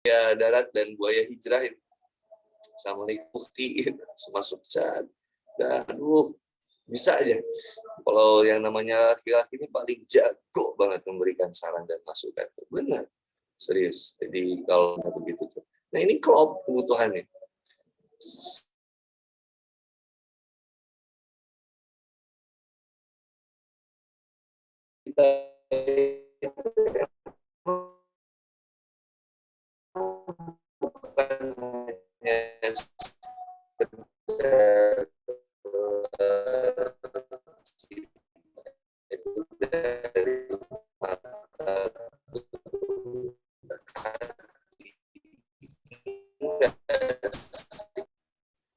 buaya darat dan buaya hijrah sama bukti masuk chat dan bisa aja. Kalau yang namanya laki-laki ini paling jago banget memberikan saran dan masukan. Benar, serius. Jadi kalau begitu tuh. Nah ini klop kebutuhannya. Kita bukan hanya dari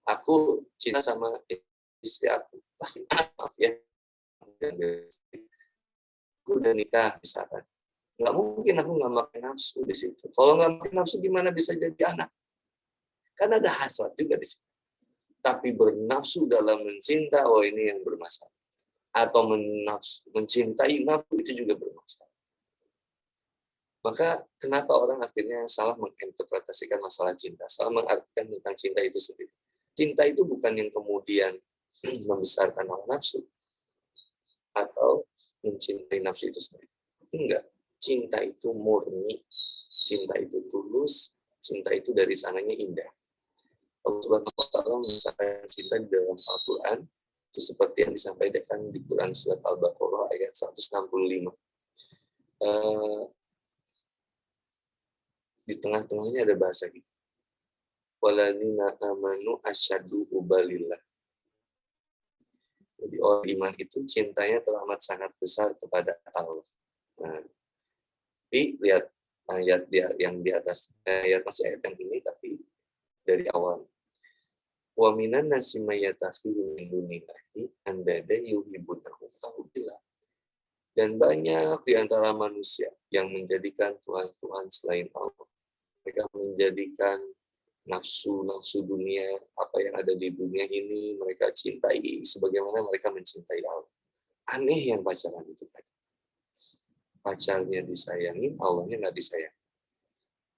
aku cinta sama istri aku pasti maaf ya aku udah nikah misalkan nggak mungkin aku nggak makan nafsu di situ. Kalau nggak makan nafsu gimana bisa jadi anak? Kan ada hasrat juga di situ. Tapi bernafsu dalam mencinta, oh ini yang bermasalah. Atau mencintai nafsu itu juga bermasalah. Maka kenapa orang akhirnya salah menginterpretasikan masalah cinta, salah mengartikan tentang cinta itu sendiri. Cinta itu bukan yang kemudian membesarkan hawa nafsu atau mencintai nafsu itu sendiri. Enggak. Cinta itu murni, cinta itu tulus, cinta itu dari sananya indah. Allah Subhanahu wa Ta'ala mengisahkan cinta di dalam Al-Quran, itu seperti yang disampaikan di Quran Surat Al-Baqarah ayat 165. Di tengah-tengahnya ada bahasa gitu. Waladina amanu asyadu ubalillah. Jadi orang iman itu cintanya teramat sangat besar kepada Allah. Nah, tapi lihat ayat yang di atas, ayat masih ayat yang ini, tapi dari awal. Wa minan nasi mayatakhidhu min dunillahi andada yuhibbunahu ta'ala. Dan banyak di antara manusia yang menjadikan Tuhan-Tuhan selain Allah. Mereka menjadikan nafsu dunia, apa yang ada di dunia ini, mereka cintai sebagaimana mereka mencintai Allah. Aneh yang pacaran itu. Pacarnya disayangin, Allahnya nggak disayang.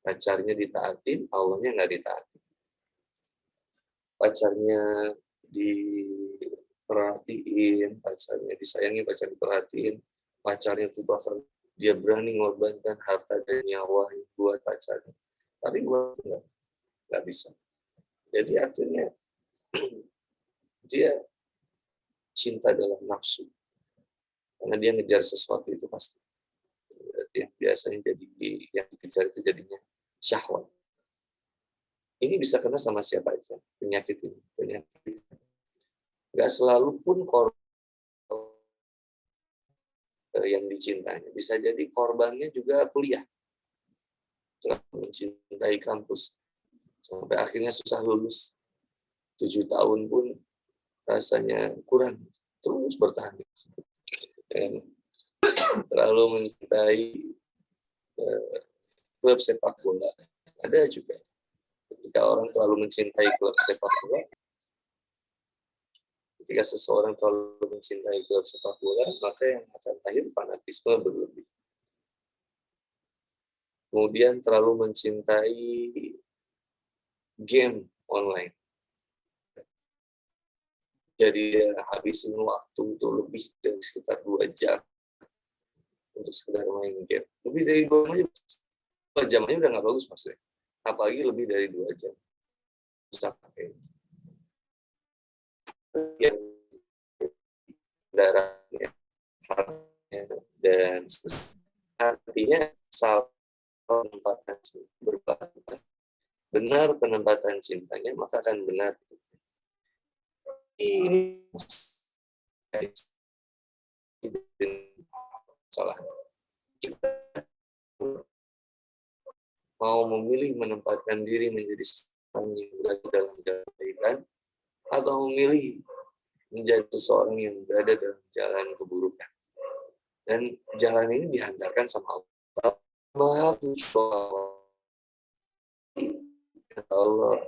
Pacarnya ditaatin, Allahnya nggak ditaatin. Pacarnya diperhatiin, pacarnya disayangi, pacarnya diperhatiin, pacarnya tuh bahkan dia berani mengorbankan harta dan nyawa buat pacarnya. Tapi buat nggak bisa. Jadi akhirnya dia cinta dalam nafsu. Karena dia ngejar sesuatu itu pasti. Berarti biasanya jadi yang dikejar itu jadinya syahwat. Ini bisa kena sama siapa aja penyakit ini. Penyakit. Nggak selalu pun korban yang dicintainya. Bisa jadi korbannya juga kuliah. Terlalu mencintai kampus. Sampai akhirnya susah lulus. 7 tahun pun rasanya kurang. Terus bertahan. Terlalu mencintai klub sepak bola. Ada juga. Ketika orang terlalu mencintai klub sepak bola, ketika seseorang terlalu mencintai klub sepak bola, maka yang akan lahir fanatisme berlebih. Kemudian terlalu mencintai game online. Jadi habisin waktu itu lebih dari sekitar 2 jam untuk sekedar main game. Lebih dari 2 jam aja udah nggak bagus maksudnya. Apalagi lebih dari 2 jam. Bisa pakai. Yang darahnya, dan artinya salah penempatan berbahaya. Benar penempatan cintanya, maka akan benar. Ini salah. Kita mau memilih menempatkan diri menjadi seseorang yang berada dalam kebaikan, atau memilih menjadi seseorang yang berada dalam jalan keburukan. Dan jalan ini dihantarkan sama Allah. Maha Allah,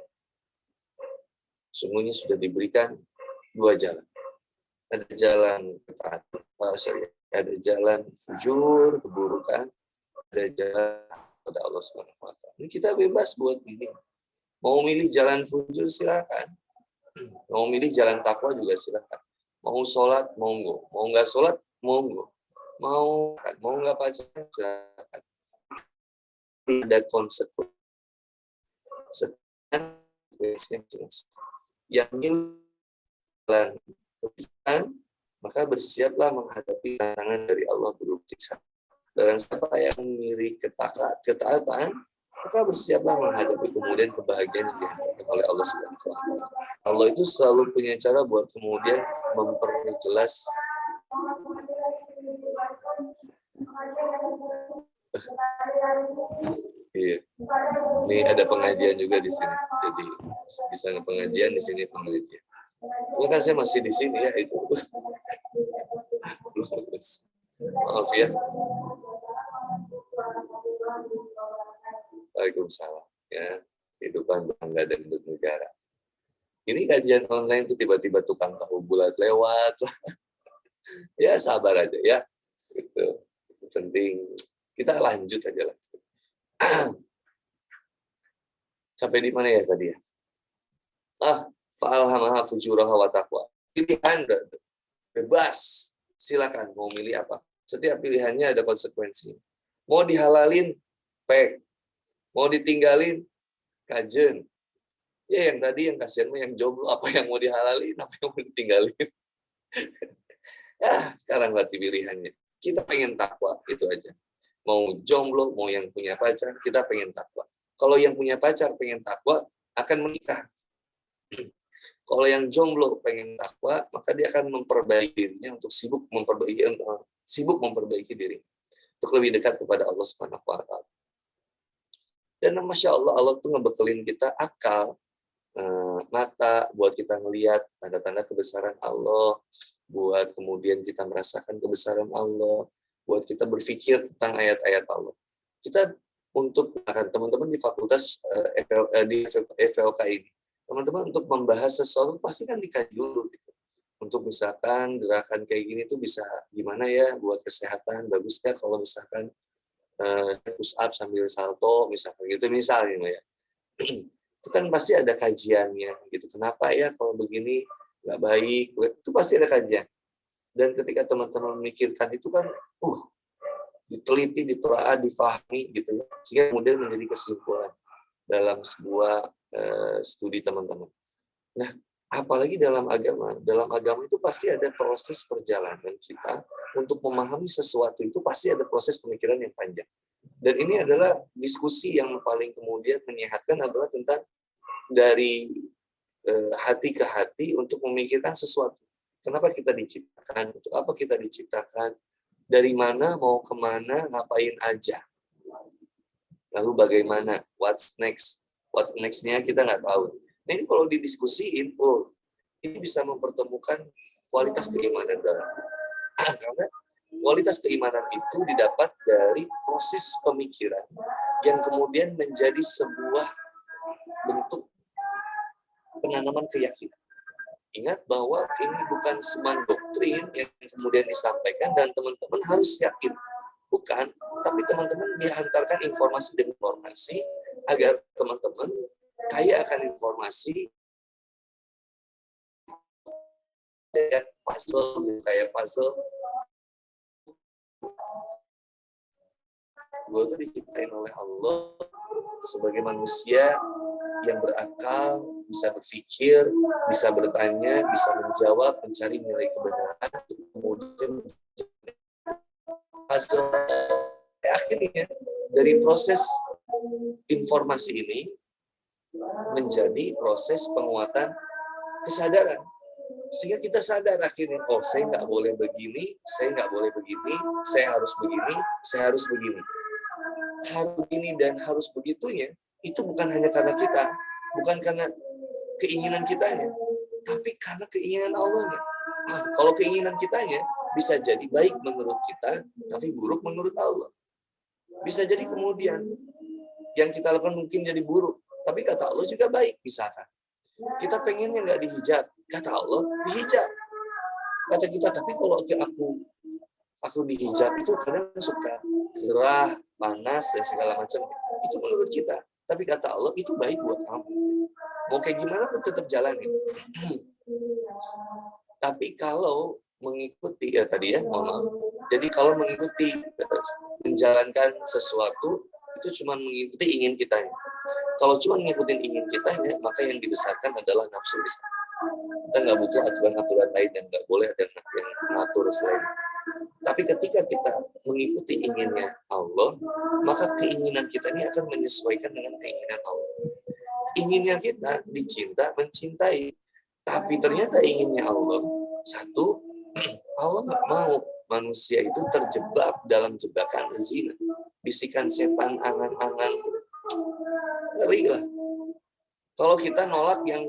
semuanya sudah diberikan 2 jalan. Ada jalan ketaatan, ada jalan fujur, keburukan, ada jalan pada Allah Subhanahu wa taala. Ini kita bebas buat milih. Mau milih jalan fujur silakan. Mau milih jalan takwa juga silakan. Mau sholat, monggo. Mau nggak sholat, monggo. Mau nggak pacaran, silakan. Ada konsekuensi. Yang jalan kebijakan, maka bersiaplah menghadapi tantangan dari Allah berupa siksa. Dan siapa yang memilih ketaatan, maka bersiaplah menghadapi kemudian kebahagiaan yang diberikan oleh Allah Subhanahu wa taala. Allah itu selalu punya cara buat kemudian memperjelas iya. Ini ada pengajian juga di sini. Jadi bisa pengajian di sini penelitian. Bukan saya masih di sini ya itu. Maaf ya. Waalaikumsalam. Ya, kehidupan bangga dan bernegara. Ini kajian online tuh tiba-tiba tukang tahu bulat lewat. Ya sabar aja ya. Itu penting. Kita lanjut aja lah. Sampai di mana ya tadi ya? Fa'alhamaha fujuraha wa taqwa. Pilihan bebas. Silakan mau milih apa. Setiap pilihannya ada konsekuensi. Mau dihalalin, pek. Mau ditinggalin, kajen. Ya yang tadi yang kasihan yang jomblo, apa yang mau dihalalin, apa yang mau ditinggalin. Sekarang berarti pilihannya. Kita pengen takwa, itu aja. Mau jomblo, mau yang punya pacar, kita pengen takwa. Kalau yang punya pacar pengen takwa, akan menikah. Kalau yang jomblo pengen takwa, maka dia akan memperbaiki dirinya untuk sibuk memperbaiki diri untuk lebih dekat kepada Allah Subhanahu wa taala. Dan Masya Allah, Allah tuh ngebekelin kita akal, mata buat kita melihat tanda-tanda kebesaran Allah, buat kemudian kita merasakan kebesaran Allah, buat kita berpikir tentang ayat-ayat Allah. Kita untuk teman-teman di fakultas di FLK ini, teman-teman untuk membahas sesuatu pasti kan dikaji dulu gitu. Untuk misalkan gerakan kayak gini tuh bisa gimana ya buat kesehatan, bagus ya kalau misalkan push up sambil salto misalkan gitu misalnya ya. Itu kan pasti ada kajiannya gitu. Kenapa ya kalau begini nggak baik? Itu pasti ada kajian. Dan ketika teman-teman memikirkan itu kan diteliti, ditelaah, difahami gitu ya. Sehingga kemudian menjadi kesimpulan dalam sebuah studi teman-teman. Nah, apalagi dalam agama itu pasti ada proses perjalanan kita untuk memahami sesuatu itu pasti ada proses pemikiran yang panjang. Dan ini adalah diskusi yang paling kemudian menyehatkan adalah tentang dari hati ke hati untuk memikirkan sesuatu. Kenapa kita diciptakan? Untuk apa kita diciptakan? Dari mana, mau kemana, ngapain aja. Lalu bagaimana? What's next? What next-nya kita nggak tahu. Nah ini kalau didiskusiin, ini bisa mempertemukan kualitas keimanan dalam. Karena kualitas keimanan itu didapat dari proses pemikiran yang kemudian menjadi sebuah bentuk penanaman keyakinan. Ingat bahwa ini bukan semua doktrin yang kemudian disampaikan dan teman-teman harus yakin. Bukan, tapi teman-teman dihantarkan informasi demi informasi agar teman-teman kaya akan informasi kayak puzzle. Gue tuh diciptain oleh Allah sebagai manusia yang berakal, bisa berpikir, bisa bertanya, bisa menjawab, mencari nilai kebenaran, kemudian akhirnya dari proses informasi ini menjadi proses penguatan kesadaran. Sehingga kita sadar akhirnya, saya nggak boleh begini, saya nggak boleh begini, saya harus begini, saya harus begini. Harus begini dan harus begitunya, itu bukan hanya karena kita, bukan karena keinginan kitanya, tapi karena keinginan Allahnya. Kalau keinginan kitanya bisa jadi baik menurut kita, tapi buruk menurut Allah. Bisa jadi kemudian yang kita lakukan mungkin jadi buruk, tapi kata Allah juga baik. Misalkan kita pengennya nggak dihijab, kata Allah dihijab. Kata kita, tapi kalau aku Aku dihijab itu kadang suka gerah, panas, dan segala macam. Itu menurut kita. Tapi kata Allah, itu baik buat kamu. Mau kayak gimana pun tetap jalanin. Tapi kalau mengikuti, tadi ya, mohon maaf. Jadi kalau mengikuti, menjalankan sesuatu, itu cuma mengikuti ingin kitanya. Kalau cuma ngikutin ingin kitanya, maka yang dibesarkan adalah nafsu di sana. Kita nggak butuh aturan-aturan lain yang nggak boleh ada yang mengatur selain itu. Tapi ketika kita mengikuti inginnya Allah, maka keinginan kita ini akan menyesuaikan dengan keinginan Allah. Inginnya kita dicinta, mencintai. Tapi ternyata inginnya Allah, satu, Allah nggak mau manusia itu terjebak dalam jebakan zina. Bisikan setan, angan-angan, ngeri lah. Kalau kita nolak yang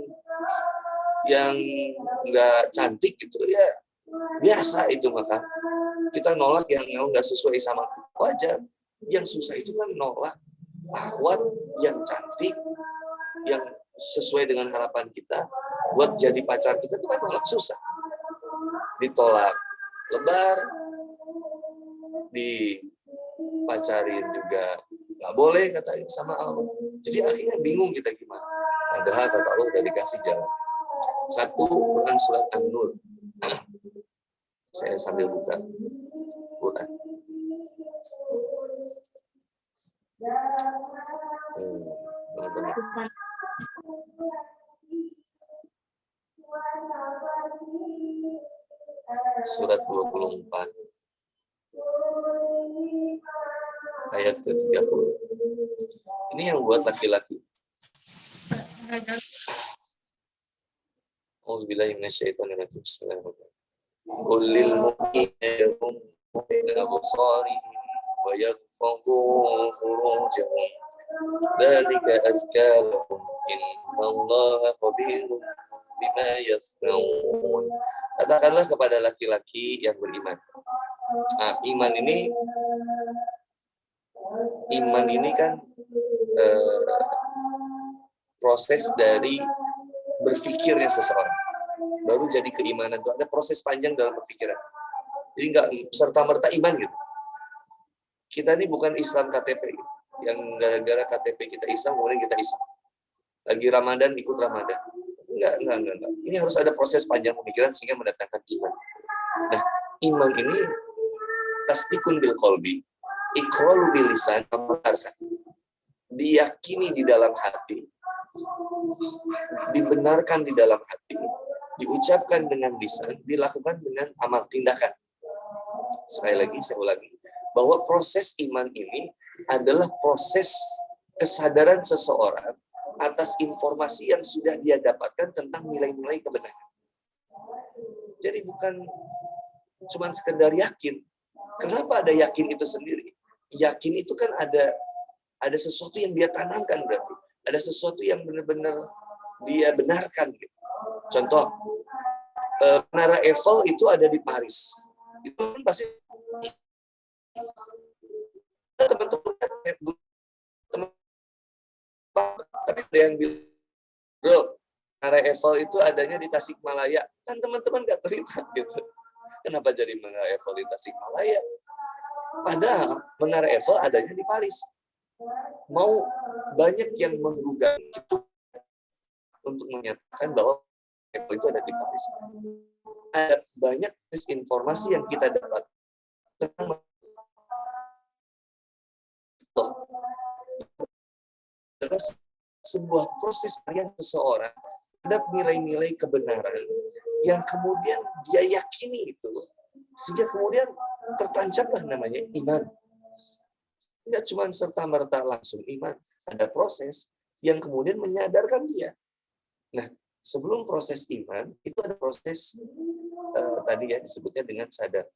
nggak cantik gitu ya biasa itu, maka kita nolak yang nggak sesuai sama wajar. Yang susah itu kan nolak ahwat yang cantik, yang sesuai dengan harapan kita buat jadi pacar kita, itu kan nolak susah. Ditolak lebar, dipacarin juga nggak boleh katanya sama Allah. Jadi akhirnya bingung kita gimana. Padahal kata Allah udah dikasih jalan. Satu, Quran surat An-Nur. Saya sambil buka Quran. Teman-teman. Surat 24. Ayat ke-30. Ini yang buat laki-laki. Auzubillahi minasyaitonirrajim. Bismillahirrahmanirrahim. Qul lil mu'minina yaghuddu min absarihim wa yaghfaddu furujahum. Dzalika azka lahum. Innallaha khabirun bima yasnaun. Katakanlah kepada laki-laki yang beriman. Iman ini kan proses dari berpikirnya seseorang. Baru jadi keimanan itu ada proses panjang dalam berpikiran. Jadi nggak serta-merta iman gitu. Kita ini bukan Islam KTP yang gara-gara KTP kita Islam kemudian kita Islam. Lagi Ramadan ikut Ramadan. Enggak. Ini harus ada proses panjang pemikiran sehingga mendatangkan iman. Nah, iman ini tasdikun bil qalbi, iqraru bil lisan, membenarkan. Diyakini di dalam hati, dibenarkan di dalam hati, diucapkan dengan lisan, dilakukan dengan amal tindakan. Sekali lagi saya ulangi, bahwa proses iman ini adalah proses kesadaran seseorang atas informasi yang sudah dia dapatkan tentang nilai-nilai kebenaran. Jadi bukan cuma sekedar yakin. Kenapa ada yakin itu sendiri? Yakin itu kan ada sesuatu yang dia tanamkan berarti. Ada sesuatu yang benar-benar dia benarkan. Gitu. Contoh, Menara Eiffel itu ada di Paris. Itu kan pasti teman-teman tapi ada yang bilang, bro, Menara Eiffel itu adanya di Tasikmalaya. Kan teman-teman nggak terima gitu. Kenapa jadi Menara Eiffel di Tasikmalaya? Padahal Menara Eiffel adanya di Paris. Mau banyak yang menggugat itu untuk menyatakan bahwa Eiffel itu ada di Paris. Ada banyak informasi yang kita dapat tentang adalah sebuah proses yang seseorang ada nilai-nilai kebenaran yang kemudian dia yakini itu, sehingga kemudian tertancaplah namanya iman. Tidak cuma serta-merta langsung iman, ada proses yang kemudian menyadarkan dia. Nah, sebelum proses iman, itu ada proses tadi ya disebutnya dengan sadar.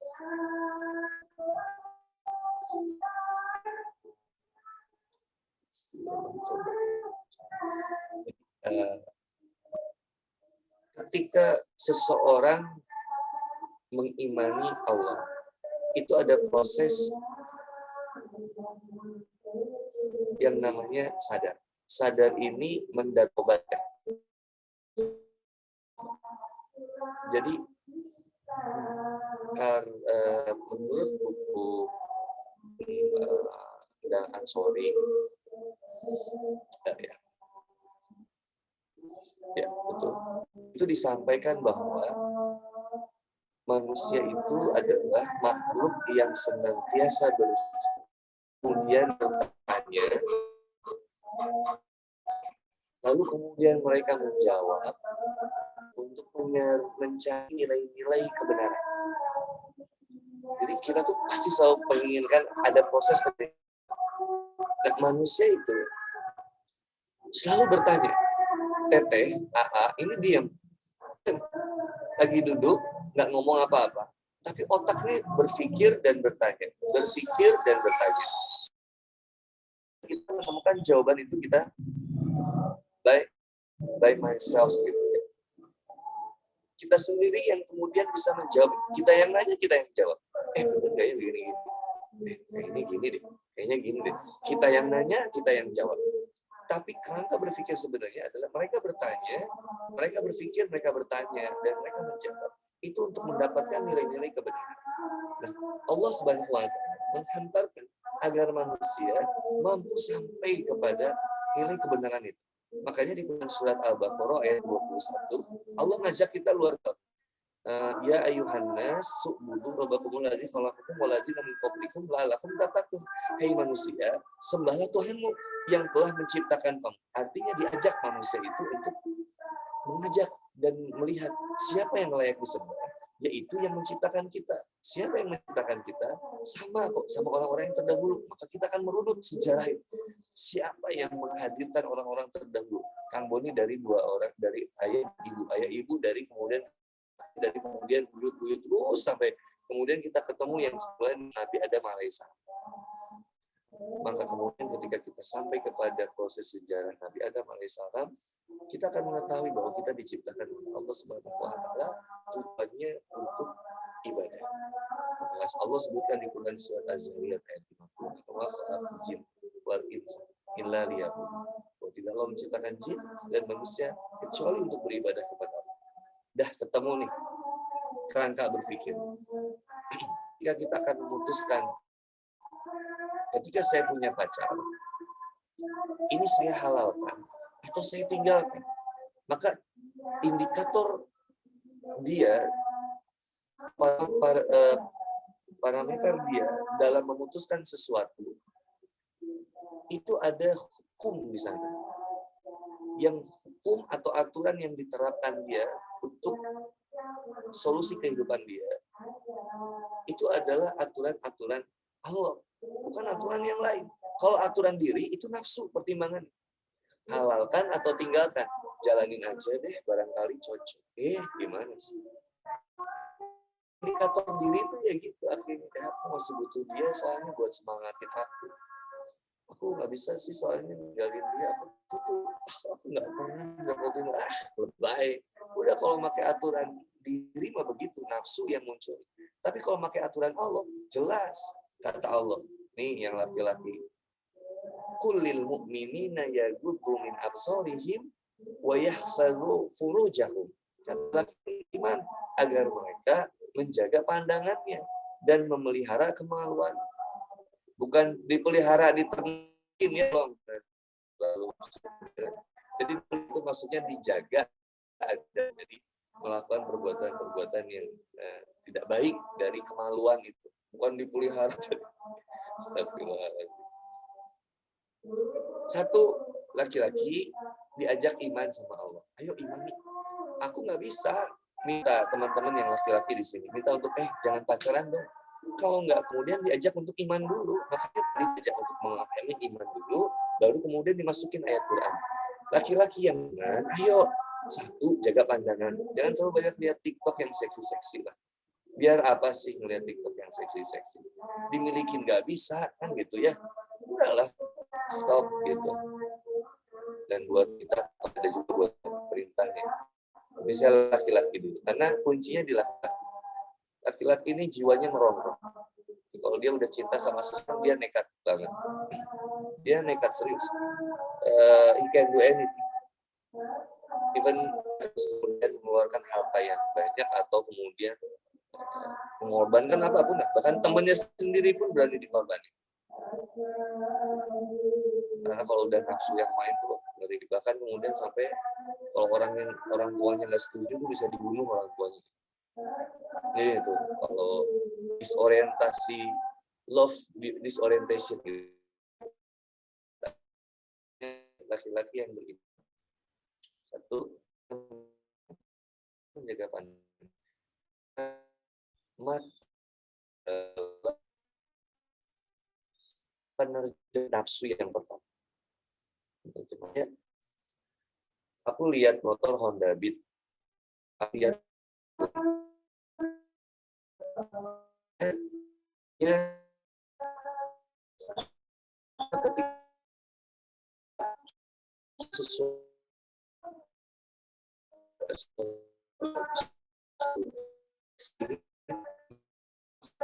Ketika seseorang mengimani Allah, itu ada proses yang namanya sadar. Sadar ini mendatobatkan. Jadi Menurut buku dan Ansori, ya betul, itu disampaikan bahwa manusia itu adalah makhluk yang senantiasa berpikir, kemudian bertanya, lalu kemudian mereka menjawab untuk mencari nilai-nilai kebenaran. Jadi kita tuh pasti selalu menginginkan ada proses pendidikan. Nah, manusia itu selalu bertanya, Teteh, AA, ini diam. Lagi duduk, nggak ngomong apa-apa. Tapi otaknya berpikir dan bertanya. Berpikir dan bertanya. Kita menemukan jawaban itu kita by myself. Gitu. Kita sendiri yang kemudian bisa menjawab. Kita yang nanya, kita yang jawab. Bener nggak ya begini-gini? Kayaknya gini deh. Kayaknya gini deh. Kita yang nanya, kita yang jawab. Tapi kerangka berpikir sebenarnya adalah mereka bertanya, mereka berpikir, mereka bertanya, dan mereka menjawab. Itu untuk mendapatkan nilai-nilai kebenaran. Nah, Allah Subhanahu wa Ta'ala menghantarkan agar manusia mampu sampai kepada nilai kebenaran itu. Makanya di surat Al-Baqarah ayat 21, Allah ngajak kita luar biasa. Ya ayuhan nas su'budu rabbakumul ladzi khalaqakum wal ladzina min qablikum la'allakum tattaqun. Hai manusia, sembahlah Tuhanmu yang telah menciptakan kamu. Artinya diajak manusia itu untuk mengajak dan melihat siapa yang layak disembah, yaitu yang menciptakan kita. Siapa yang menciptakan kita? Sama kok, sama orang-orang yang terdahulu. Maka kita akan merunut sejarah itu. Siapa yang menghadirkan orang-orang terdahulu? Kang Boni dari dua orang, dari ayah ibu, dari kemudian buyut-buyut terus sampai kemudian kita ketemu yang sebenarnya Nabi Adam alaihissalam. Maka kemudian ketika kita sampai kepada proses sejarah Nabi Adam alaihissalam, kita akan mengetahui bahwa kita diciptakan oleh Allah Subhanahu wa Ta'ala tujuannya untuk ibadah. Maka Allah sebutkan di Quran surat Az-Zariyat ayat 50, "Wa khalaqal jinna wal insa illa liya'budun." Bahwa tidak Allah menciptakan jin dan manusia kecuali untuk beribadah kepada Allah. Dah ketemu nih kerangka berpikir. Jika kita akan memutuskan, ketika saya punya pacar, ini saya halalkan atau saya tinggalkan, maka indikator dia, parameter dia dalam memutuskan sesuatu itu ada hukum di sana, yang hukum atau aturan yang diterapkan dia untuk solusi kehidupan dia itu adalah aturan-aturan Allah, bukan aturan yang lain. Kalau aturan diri itu nafsu, pertimbangan. Halalkan atau tinggalkan, jalanin aja deh, barangkali cocok. Gimana sih? Indikator diri itu ya gitu, akhirnya aku masih butuh dia soalnya buat semangatin aku. Aku nggak bisa sih soalnya ninggalin dia, aku nggak pernah dapetin, lebay. Udah kalau pakai aturan diri mah begitu, nafsu yang muncul. Tapi kalau pakai aturan Allah, jelas kata Allah. Nih yang laki-laki, kullil mu'minina yaghuddu min absarihim wa yahfazu furujahum. Kata iman agar mereka menjaga pandangannya dan memelihara kemaluan. Bukan dipelihara di terngin ya, lalu. Jadi itu maksudnya dijaga, jadi melakukan perbuatan-perbuatan yang tidak baik dari kemaluan itu, bukan dipelihara. Satu laki-laki diajak iman sama Allah. Ayo imani. Aku nggak bisa minta teman-teman yang laki-laki di sini minta untuk jangan pacaran dong. Kalau nggak kemudian diajak untuk iman dulu, makanya diajak untuk mengalami iman dulu, baru kemudian dimasukin ayat Quran. Laki-laki yang iman, ayo satu jaga pandangan, jangan terlalu banyak lihat TikTok yang seksi-seksi lah. Biar apa sih ngeliat TikTok yang seksi-seksi? Dimilikin nggak bisa kan gitu ya? Udahlah, stop gitu. Dan buat kita ada juga buat perintahnya. Misalnya laki-laki dulu, karena kuncinya di laki-laki. Laki-laki ini jiwanya merongrong. Kalau dia udah cinta sama seseorang, dia nekat banget. Dia nekat serius. He can do anything. Even kemudian mengeluarkan harta yang banyak atau kemudian mengorbankan apapun, bahkan temannya sendiri pun berani dikorbankan. Karena kalau udah nafsu yang main tuh ngeri, bahkan kemudian sampai kalau orang tuanya nggak setuju tuh bisa dibunuh orang tuanya. Ini tuh kalau disorientasi, love disorientation, laki-laki yang beriman. Satu, menjaga pandangan. Penerjemah nafsu yang pertama. Ya, aku lihat motor Honda Beat, aku lihat ya, ketika sesuatu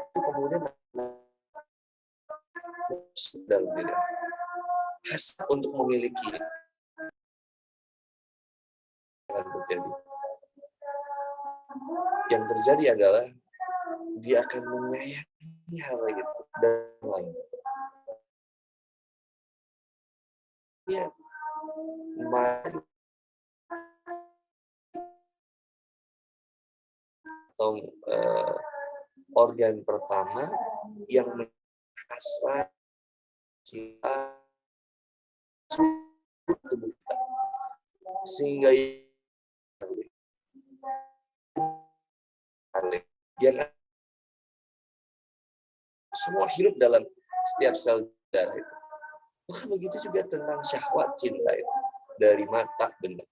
itu kemudian dalam diri hasrat untuk memiliki yang terjadi. Yang terjadi adalah dia akan menyayangi hal itu dan lain. Ya, atau organ pertama yang hasrat kita tubuh kita, sehingga yang semua hidup dalam setiap sel darah itu. Maka begitu juga tentang syahwat cinta itu. Dari mata benar.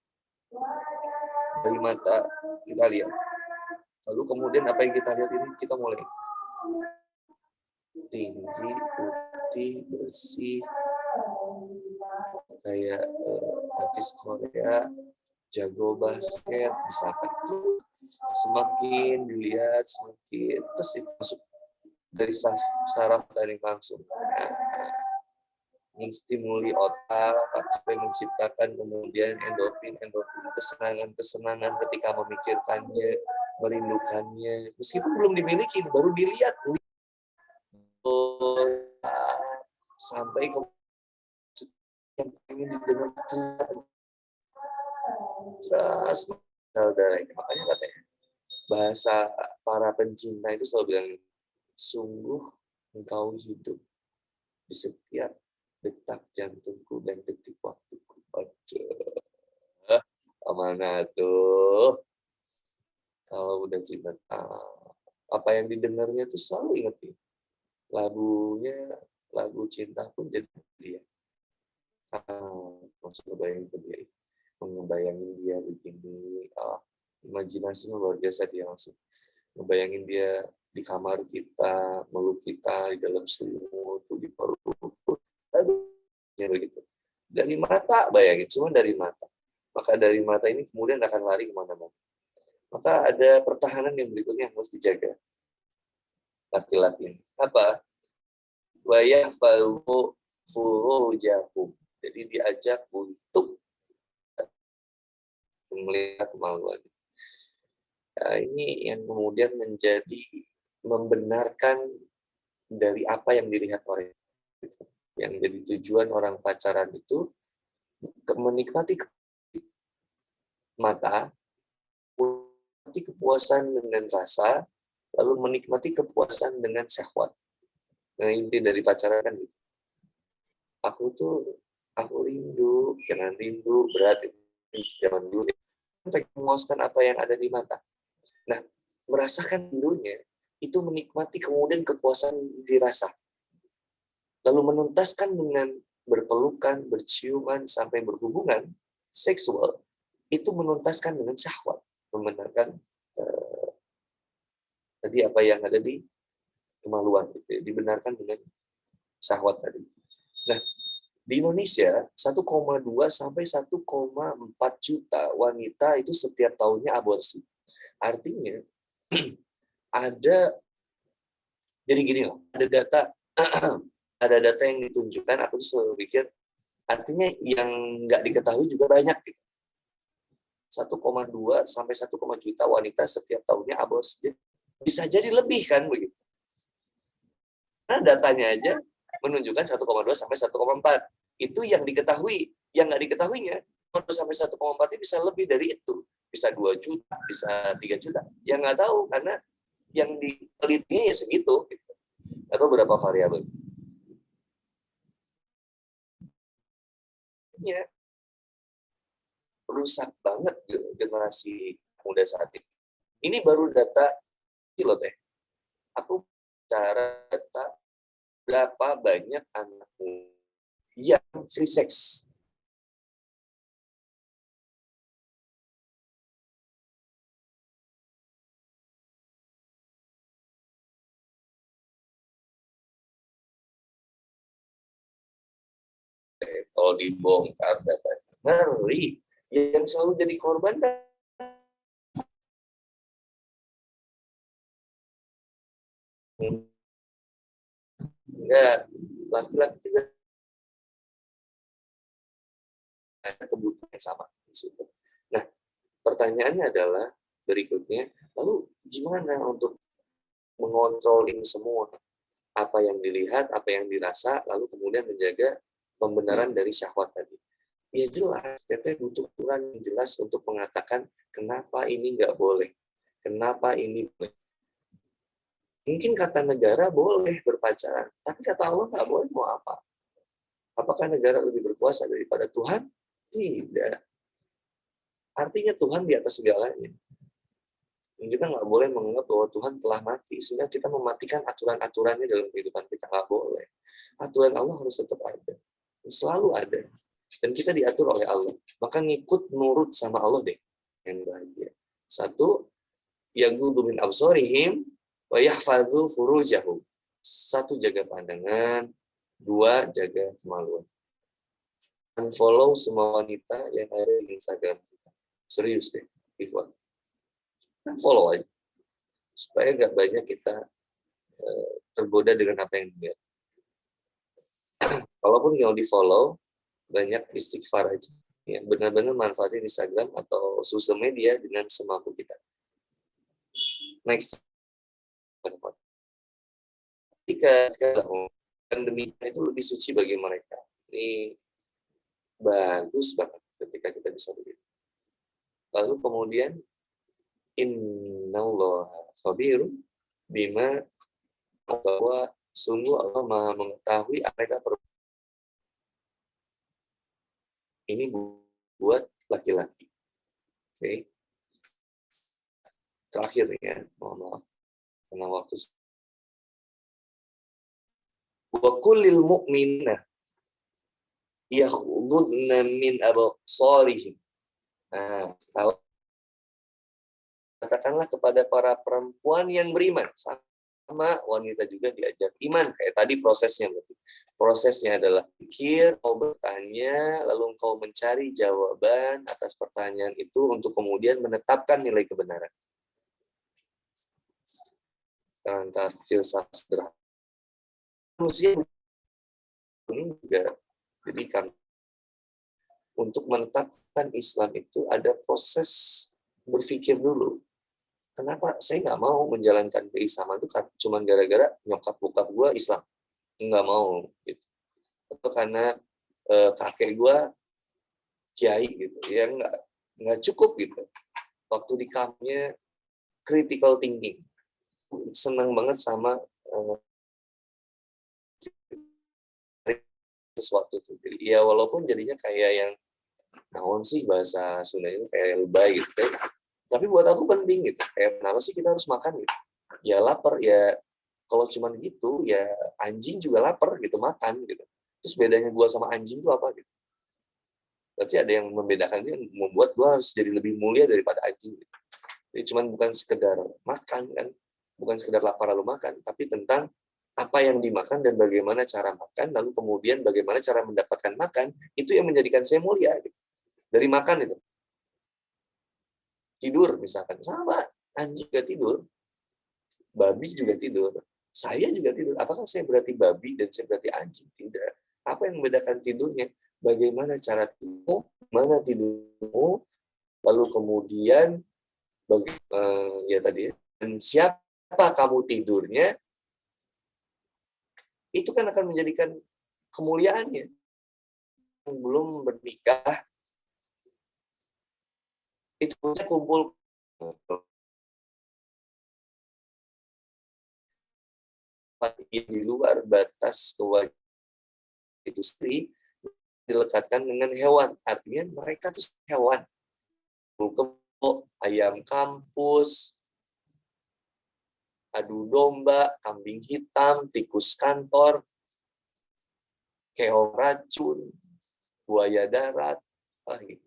Dari mata kita lihat. Lalu kemudian apa yang kita lihat ini kita mulai tinggi, putih, bersih, kayak artis Korea, jago basket, misalkan itu semakin dilihat semakin terus itu masuk dari saraf dari langsung menstimuli otak sampai menciptakan kemudian endorfin kesenangan ketika memikirkannya, merindukannya, meskipun belum dimiliki, baru dilihat sampai ke yang ingin didengar jelas saudara ini. Makanya katanya bahasa para pencinta itu selalu bilang, sungguh engkau hidup di setiap detak jantungku dan detik waktuku. Aduh, mana tuh kalau udah cinta, apa yang didengarnya tuh selalu inget nih. Lagu cinta pun jadi dia. Maksudnya ngebayangin dia begini, imajinasinya luar biasa, dia langsung ngebayangin dia di kamar kita, meluk kita di dalam selimut, di perut, begitu. Dari mata, bayangin, cuma dari mata. Maka dari mata ini kemudian akan lari kemana-mana. Maka ada pertahanan yang berikutnya yang harus dijaga. Laki-laki. Apa? Wayah falu furujahum. Jadi diajak untuk melihat kemaluan. Nah, ini yang kemudian menjadi membenarkan dari apa yang dilihat orang. Yang jadi tujuan orang pacaran itu menikmati mata, menikmati kepuasan dengan rasa, lalu menikmati kepuasan dengan syahwat. Nah, inti dari pacaran kan gitu. Aku rindu, jangan rindu, berat, jangan dulu. Memuaskan apa yang ada di mata. Nah, merasakan rindunya, itu menikmati kemudian kepuasan dirasa. Lalu menuntaskan dengan berpelukan, berciuman, sampai berhubungan seksual, itu menuntaskan dengan syahwat. Membenarkan tadi apa yang ada di kemaluan, gitu, dibenarkan dengan syahwat tadi. Nah, di Indonesia 1,2 sampai 1,4 juta wanita itu setiap tahunnya aborsi. Artinya jadi gini loh, ada data yang ditunjukkan, aku tuh selalu pikir artinya yang nggak diketahui juga banyak gitu. 1,2 sampai 1, juta wanita setiap tahunnya aborsi. Bisa jadi lebih kan begitu. Nah, datanya aja menunjukkan 1,2 sampai 1,4. Itu yang diketahui. Yang nggak diketahuinya, 1 sampai 1,4 ini bisa lebih dari itu. Bisa 2 juta, bisa 3 juta. Yang nggak tahu, karena yang ditelitinya ya segitu. Gitu. Atau berapa variabel. Ya, rusak banget generasi muda saat ini. Ini baru data, loh teh. Aku bicara data berapa banyak anak yang free sex. Kalau dibongkar data ngeri, yang selalu jadi korban enggak, laki-laki juga ada kebutuhan yang sama di situ. Nah, pertanyaannya adalah berikutnya, lalu gimana untuk mengontrol ini semua? Apa yang dilihat, apa yang dirasa, lalu kemudian menjaga pembenaran dari syahwat tadi. Ya jelas, teteh butuh aturan yang jelas untuk mengatakan kenapa ini nggak boleh, kenapa ini boleh. Mungkin kata negara boleh berpacaran, tapi kata Allah nggak boleh, mau apa? Apakah negara lebih berkuasa daripada Tuhan? Tidak. Artinya Tuhan di atas segalanya. Dan kita nggak boleh menganggap bahwa Tuhan telah mati, sehingga kita mematikan aturan-aturannya dalam kehidupan kita. Nggak boleh. Aturan Allah harus tetap ada. Selalu ada. Dan kita diatur oleh Allah. Maka ngikut nurut sama Allah deh. Yang bahagia. Satu, yaghuddu min absarihim wa yahfadzu furujahum. Satu, jaga pandangan. Dua, jaga kemaluan. Unfollow semua wanita yang ada di Instagram kita. Serius deh. Follow aja. Supaya nggak banyak kita tergoda dengan apa yang dilihat. Kalaupun yang di-follow, banyak istighfar aja. Ya, benar-benar manfaatin Instagram atau sosial media dengan semampu kita. Next. Ketika sekarang pandemi itu lebih suci bagi mereka. Ini bagus banget ketika kita bisa begitu. Lalu kemudian innallaha khabirun bima, bahwa sungguh Allah Maha mengetahui apa yang perlu. Ini buat laki-laki. Oke. Terakhir ya, mohon maaf karena waktu. Wa kullil mu'minina yakhdudna min absarihim. Nah, kalau katakanlah kepada para perempuan yang beriman, sama wanita juga diajar iman, kayak tadi prosesnya. Berarti prosesnya adalah pikir, kau bertanya, lalu kau mencari jawaban atas pertanyaan itu untuk kemudian menetapkan nilai kebenaran. Karena filsafat sederhana manusia ini juga, jadi kan untuk menetapkan Islam itu ada proses berpikir dulu. Kenapa saya nggak mau menjalankan keislaman itu cuma gara-gara nyokap bokap gue Islam, nggak mau gitu. Atau karena kakek gue kiai gitu, ya nggak cukup gitu. Waktu di kampnya critical thinking, senang banget sama sesuatu itu. Jadi ya walaupun jadinya kayak yang naon sih bahasa Sunda itu kayak lebay gitu. Tapi buat aku penting gitu. Kayak kenapa sih kita harus makan gitu? Ya lapar ya. Kalau cuman gitu ya anjing juga lapar gitu makan gitu. Terus bedanya gua sama anjing itu apa gitu? Berarti ada yang membedakan, yang membuat gua harus jadi lebih mulia daripada anjing. Gitu. Jadi cuman bukan sekedar makan kan, bukan sekedar lapar lalu makan, tapi tentang apa yang dimakan dan bagaimana cara makan, lalu kemudian bagaimana cara mendapatkan makan, itu yang menjadikan saya mulia. Gitu. Dari makan itu. Tidur misalkan, sama, anjing juga tidur, babi juga tidur, saya juga tidur. Apakah saya berarti babi dan saya berarti anjing? Tidak. Apa yang membedakan tidurnya? Bagaimana cara tidurmu, mana tidurmu, lalu kemudian ya tadi, dan siapa Apa kamu tidurnya, itu kan akan menjadikan kemuliaannya. Yang belum bernikah, itu kumpul di luar batas kewajiban itu sendiri dilekatkan dengan hewan. Artinya mereka itu hewan. Kebo, ayam kampus, adu domba, kambing hitam, tikus kantor, keong racun, buaya darat. Gitu.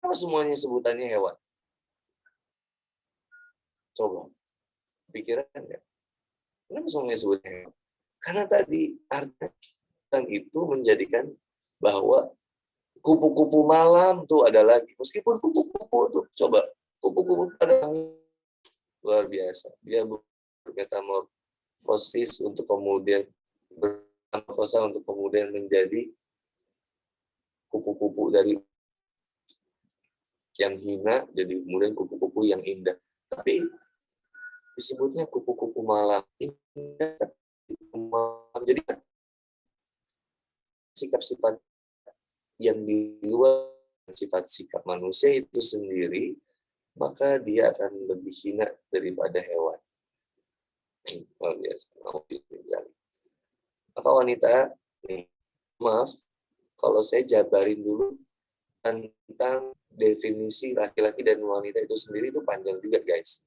Apa semuanya sebutannya hewan? Coba, pikiran nggak? Kenapa semuanya sebutnya hewan? Karena tadi artinya itu menjadikan bahwa kupu-kupu malam tuh ada lagi. Meskipun kupu-kupu tuh, coba, kupu-kupu pada luar biasa. Dia bermetamorfosis untuk kemudian bermetamorfosa untuk kemudian menjadi kupu-kupu dari yang hina jadi kemudian kupu-kupu yang indah. Tapi disebutnya kupu-kupu malam. Indah. Jadi sikap-sifat yang di luar sifat-sifat manusia itu sendiri, maka dia akan lebih hina daripada hewan. Luar biasa. Maka wanita, maaf, kalau saya jabarin dulu tentang definisi laki-laki dan wanita itu sendiri itu panjang juga, guys.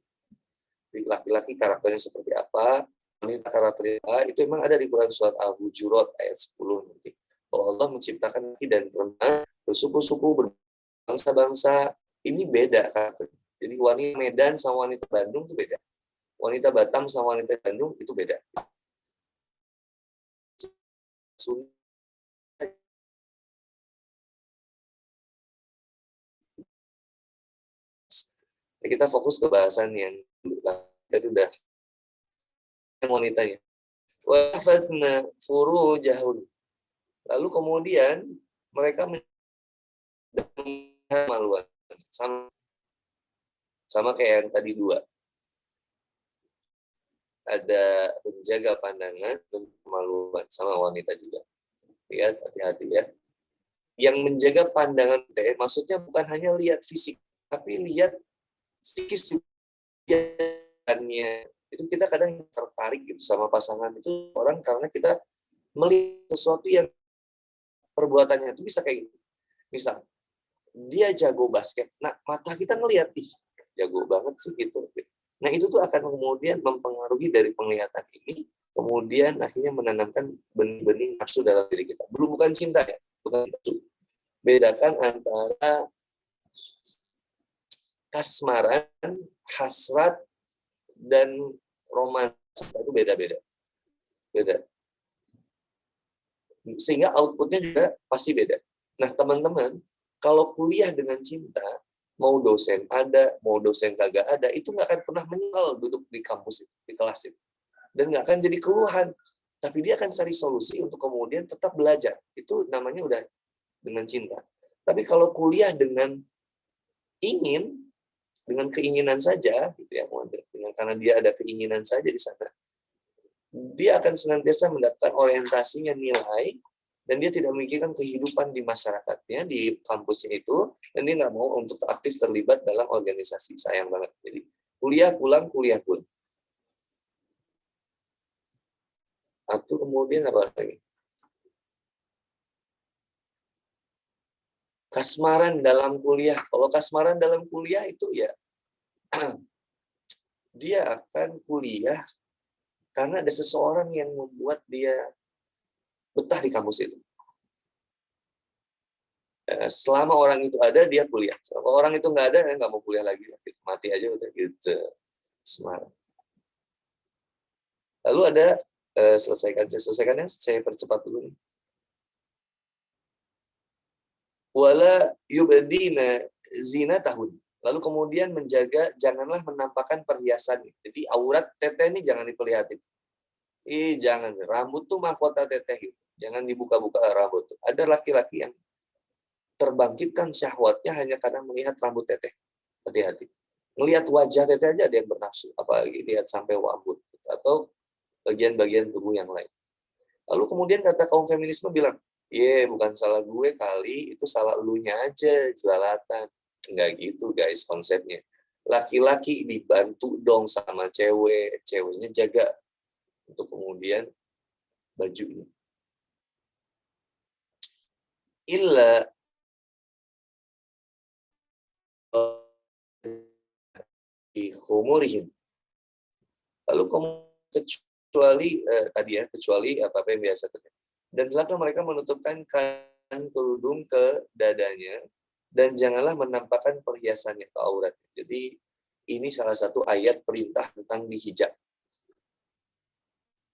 Laki-laki karakternya seperti apa, wanita karakternya apa, itu memang ada di Quran surat Al-Hujurat ayat 10 nanti. Bahwa Allah menciptakan laki dan perempuan bersuku-suku, berbangsa-bangsa, ini beda karakter. Jadi wanita Medan sama wanita Bandung itu beda. Wanita Batam sama wanita Bandung itu beda. Kita fokus ke bahasan yang tadi udah wanitanya. Wafatna furujahun. Lalu kemudian mereka maluan sama kayak yang tadi dua. Ada menjaga pandangan dan kemaluan sama wanita juga. Lihat, hati-hati ya. Yang menjaga pandangan maksudnya bukan hanya lihat fisik, tapi lihat psikis juga. Itu kita kadang tertarik gitu sama pasangan itu orang karena kita melihat sesuatu yang perbuatannya itu bisa kayak gitu. Misal, dia jago basket. Nah, mata kita ngelihat, ih, jago banget sih gitu. Nah, itu tuh akan kemudian mempengaruhi dari penglihatan ini, kemudian akhirnya menanamkan benih-benih nafsu dalam diri kita. Bukan cinta ya, bukan nafsu. Bedakan antara kasmaran, hasrat, dan romansa itu beda-beda. Beda. Sehingga outputnya juga pasti beda. Nah, teman-teman, kalau kuliah dengan cinta, mau dosen ada, mau dosen kagak ada, itu nggak akan pernah menyesal duduk di kampus itu, di kelas itu. Dan nggak akan jadi keluhan. Tapi dia akan cari solusi untuk kemudian tetap belajar. Itu namanya udah dengan cinta. Tapi kalau kuliah dengan ingin, dengan keinginan saja, gitu ya, dengan karena dia ada keinginan saja di sana, dia akan senantiasa mendapatkan orientasinya nilai, dan dia tidak memikirkan kehidupan di masyarakatnya, di kampusnya itu, dan dia nggak mau untuk aktif terlibat dalam organisasi. Sayang banget. Jadi kuliah pulang. Atau kemudian apa lagi? Kasmaran dalam kuliah. Kalau kasmaran dalam kuliah itu ya, dia akan kuliah karena ada seseorang yang membuat dia betah di kampus itu. Selama orang itu ada, dia kuliah. Selama orang itu nggak ada, dia nggak mau kuliah lagi. Mati aja udah gitu. Semangat. Lalu ada selesaikannya, saya percepat dulu. Wala yubdina zinatahun. Lalu kemudian menjaga, janganlah menampakkan perhiasan. Jadi aurat teteh ini jangan diperlihatin. Jangan. Rambut tuh mahkota teteh. Jangan dibuka-buka rambut. Ada laki-laki yang terbangkitkan syahwatnya hanya karena melihat rambut teteh. Hati-hati. Ngelihat wajah Teteh aja ada yang bernafsu, apalagi lihat sampai rambut atau bagian-bagian tubuh yang lain. Lalu kemudian kata kaum feminisme bilang, bukan salah gue kali, itu salah elunya aja, jelalatan. Enggak gitu guys konsepnya. Laki-laki dibantu dong sama cewek, ceweknya jaga untuk kemudian bajunya. Illa di khumurihim. Lalu kecuali apa yang biasa terjadi. Dan hendaklah mereka menutupkan kerudung ke dadanya dan janganlah menampakkan perhiasannya ke aurat. Jadi ini salah satu ayat perintah tentang dihijab.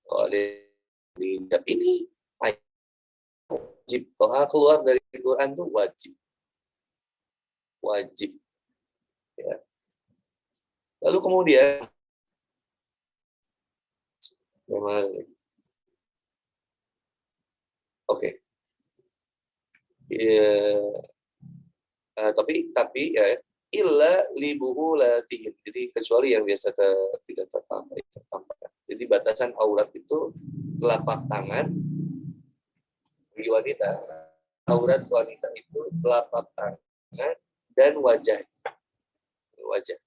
Kalau dihijab ini wajib. Kalau keluar dari Quran itu wajib. Wajib. Ya. Lalu kemudian Oke. Tapi ya illa libuhulatihim. Jadi kecuali yang biasa tidak tertampakkan. Jadi batasan aurat itu telapak tangan bagi wanita. Aurat wanita itu telapak tangan dan wajah. Wajah.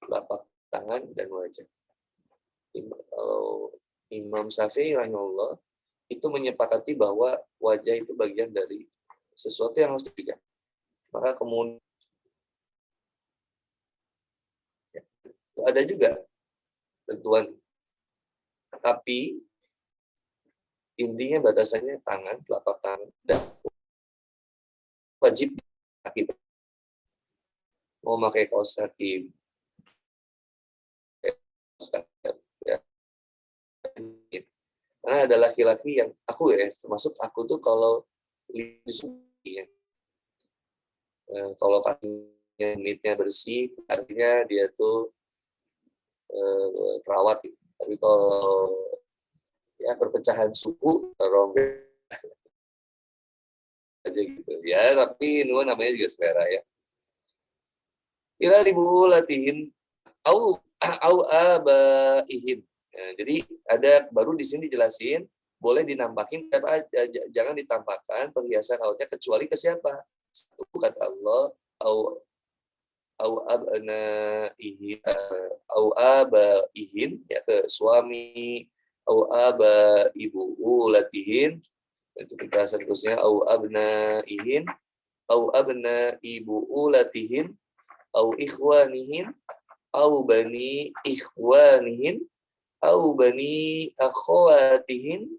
Telapak tangan dan wajah. Kalau Imam Syafi'i rahimahullah itu menyepakati bahwa wajah itu bagian dari sesuatu yang harus dijaga. Maka kemudian ada juga tentuan, tapi intinya batasannya tangan, telapak tangan, dan wajib kaki. Mau pakai kaos kaki, ya. Karena ada laki-laki yang termasuk aku tuh kalau ya, kalau kakinya nitnya bersih, artinya dia tuh terawat. Tapi kalau ya perpecahan suku, rombeng aja gitu. Ya, tapi ini namanya juga selera ya. Ila ribu latihin au abaihim. Ya, jadi ada baru di sini dijelasin boleh dinampakin, jangan ditampakkan perhiasan auratnya kecuali ke siapa? Satu kata Allah au abnaihi au abaihim, ya ke suami, au aba ibu ulatihin, itu kita seterusnya au abnaihin au abna ibu ulatihin au ikhwanihin au bani ikhwanihin au bani akhwatihin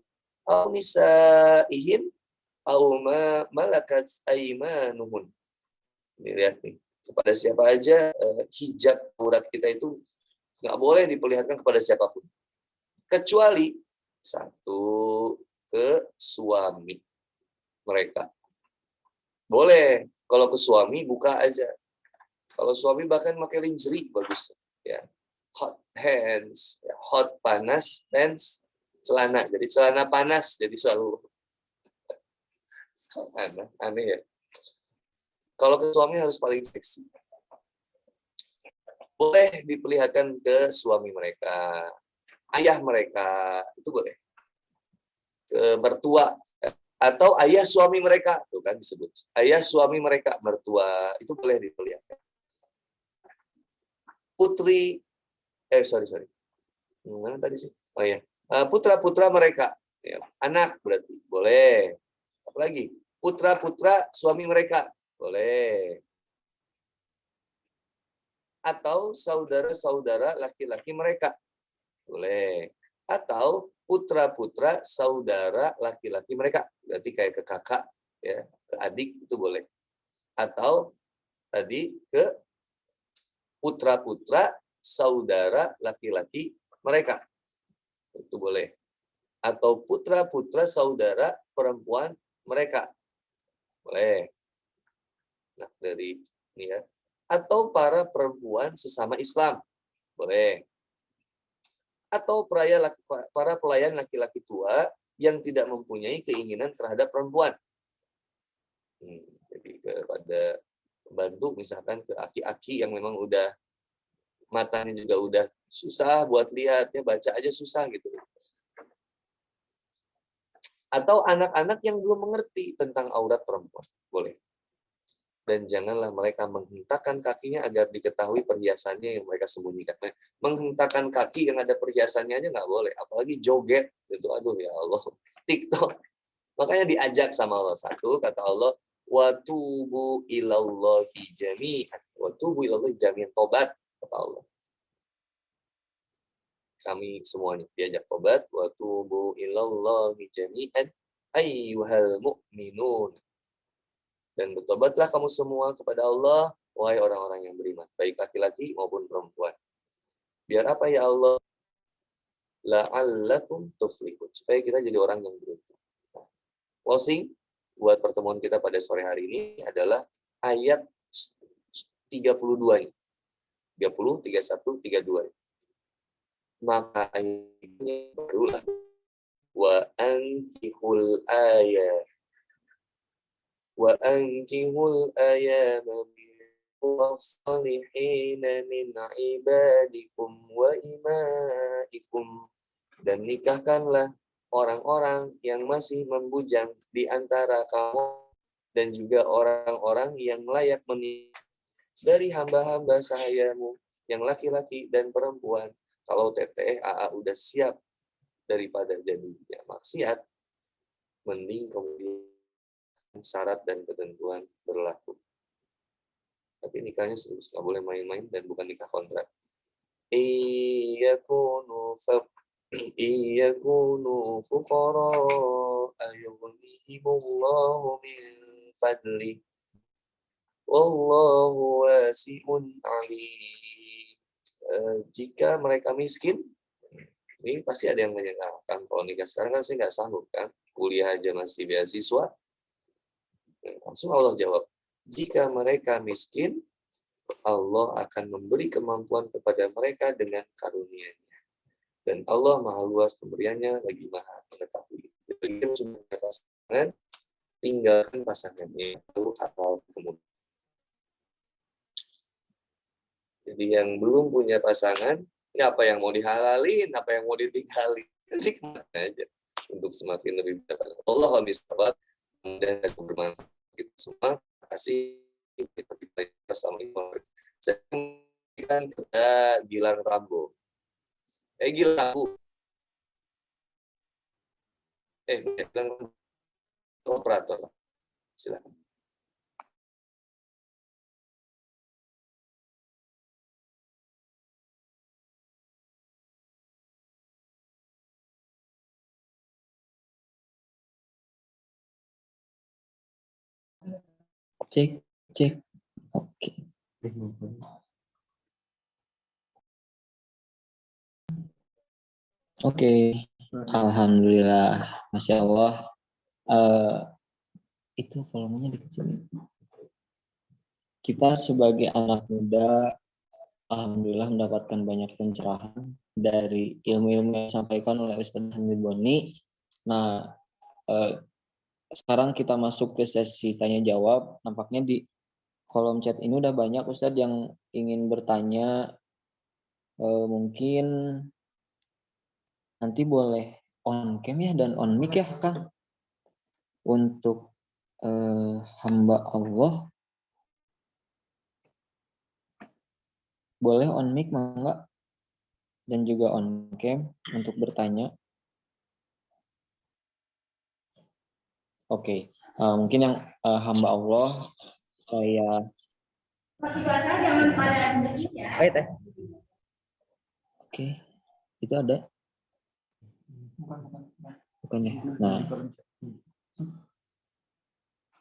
au nisaihin au ma malakat aimanuhun. Ini lihat nih, kepada siapa aja hijab aurat kita itu nggak boleh diperlihatkan kepada siapapun, kecuali satu, ke suami mereka. Boleh, kalau ke suami buka aja. Kalau suami bahkan pakai lingerie bagus, ya. Hot hands, ya. Hot panas hands, celana. Jadi celana panas, jadi selalu aneh ya. Kalau ke suami harus paling seksi. Boleh diperlihatkan ke suami mereka, ayah mereka, itu boleh. Ke mertua, atau ayah suami mereka, itu kan disebut. Ayah suami mereka, mertua, itu boleh diperlihatkan. Putri, sorry. Mana tadi sih? Oh ya, putra-putra mereka, ya. Anak berarti, boleh. Apalagi? Putra-putra suami mereka, boleh. Atau saudara-saudara laki-laki mereka, boleh. Atau putra-putra saudara laki-laki mereka, berarti kayak ke kakak, ya, ke adik, itu boleh. Atau tadi ke putra-putra saudara laki-laki mereka, itu boleh. Atau putra-putra saudara perempuan mereka, boleh. Nah, dari ini ya. Atau para perempuan sesama Islam, boleh. Atau para pelayan laki-laki tua yang tidak mempunyai keinginan terhadap perempuan. Jadi kepada bantu misalkan ke aki-aki yang memang udah matanya juga udah susah buat lihat, ya baca aja susah gitu. Atau anak-anak yang belum mengerti tentang aurat perempuan, boleh. Dan janganlah mereka menghentakkan kakinya agar diketahui perhiasannya yang mereka sembunyikan. Nah, menghentakkan kaki yang ada perhiasannya aja nggak boleh, apalagi joget itu, aduh ya Allah, TikTok. Makanya diajak sama Allah. Satu, kata Allah, watubu ilallahi jami'an. Watubu ilallahi jami'an, tobat, kata Allah. Kami semuanya diajak tobat, watubu ilallahi jami'an ayyuhal mu'minun. Dan bertobatlah kamu semua kepada Allah, wahai orang-orang yang beriman, baik laki-laki maupun perempuan. Biar apa ya Allah? La'allakum tuflihun. Supaya kita jadi orang yang beruntung. Closing buat pertemuan kita pada sore hari ini adalah ayat 32 ini. 30, 31, 32. Maka ayat ini barulah wa ankihul ayat wa ankihul ayama wassalihina min ibadikum wa imaikum, dan nikahkanlah orang-orang yang masih membujang di antara kamu dan juga orang-orang yang layak menikah dari hamba-hamba sahayamu yang laki-laki dan perempuan. Kalau teteh AA udah siap daripada jadinya maksiat, mending kemudian syarat dan ketentuan berlaku. Tapi nikahnya serius, nggak boleh main-main dan bukan nikah kontrak. Iyakunu fuqara ayughnihimullahu min fadli wallahu wasi'un alim. Jika mereka miskin, ini pasti ada yang menyangkalkan kalau nikah sekarang kan saya nggak sanggup kan, kuliah aja masih beasiswa. Langsung Allah jawab, jika mereka miskin, Allah akan memberi kemampuan kepada mereka dengan karunia-Nya. Dan Allah Maha Luas pemberiannya lagi Maha Mengetahui. Jadi sudah pasangan, tinggalkan pasangannya atau kemudian. Jadi yang belum punya pasangan, ini apa yang mau dihalalin, apa yang mau ditinggalin, nikmat aja untuk semakin lebih dapat. Allah misbah dan bermanfaat kita semua. Terima kasih kita bersama. Saya kan kepada Gilang Rambo. Gilang Rambo. Gilang Rambo. Operator. Silakan. Cek. Oke. Oke. Alhamdulillah, masya Allah. Itu volumenya dikecilin. Kita sebagai anak muda, alhamdulillah mendapatkan banyak pencerahan dari ilmu-ilmu yang disampaikan oleh Ustaz Hamid Boni. Nah, sekarang kita masuk ke sesi tanya jawab. Nampaknya di kolom chat ini udah banyak Ustadz yang ingin bertanya. Mungkin nanti boleh on cam ya dan on mic ya Kang. Untuk hamba Allah boleh on mic mangga, dan juga on cam untuk bertanya. Oke. Mungkin yang hamba Allah saya jangan pada Indonesia. Oke. Itu ada? Bukan ya. Nah,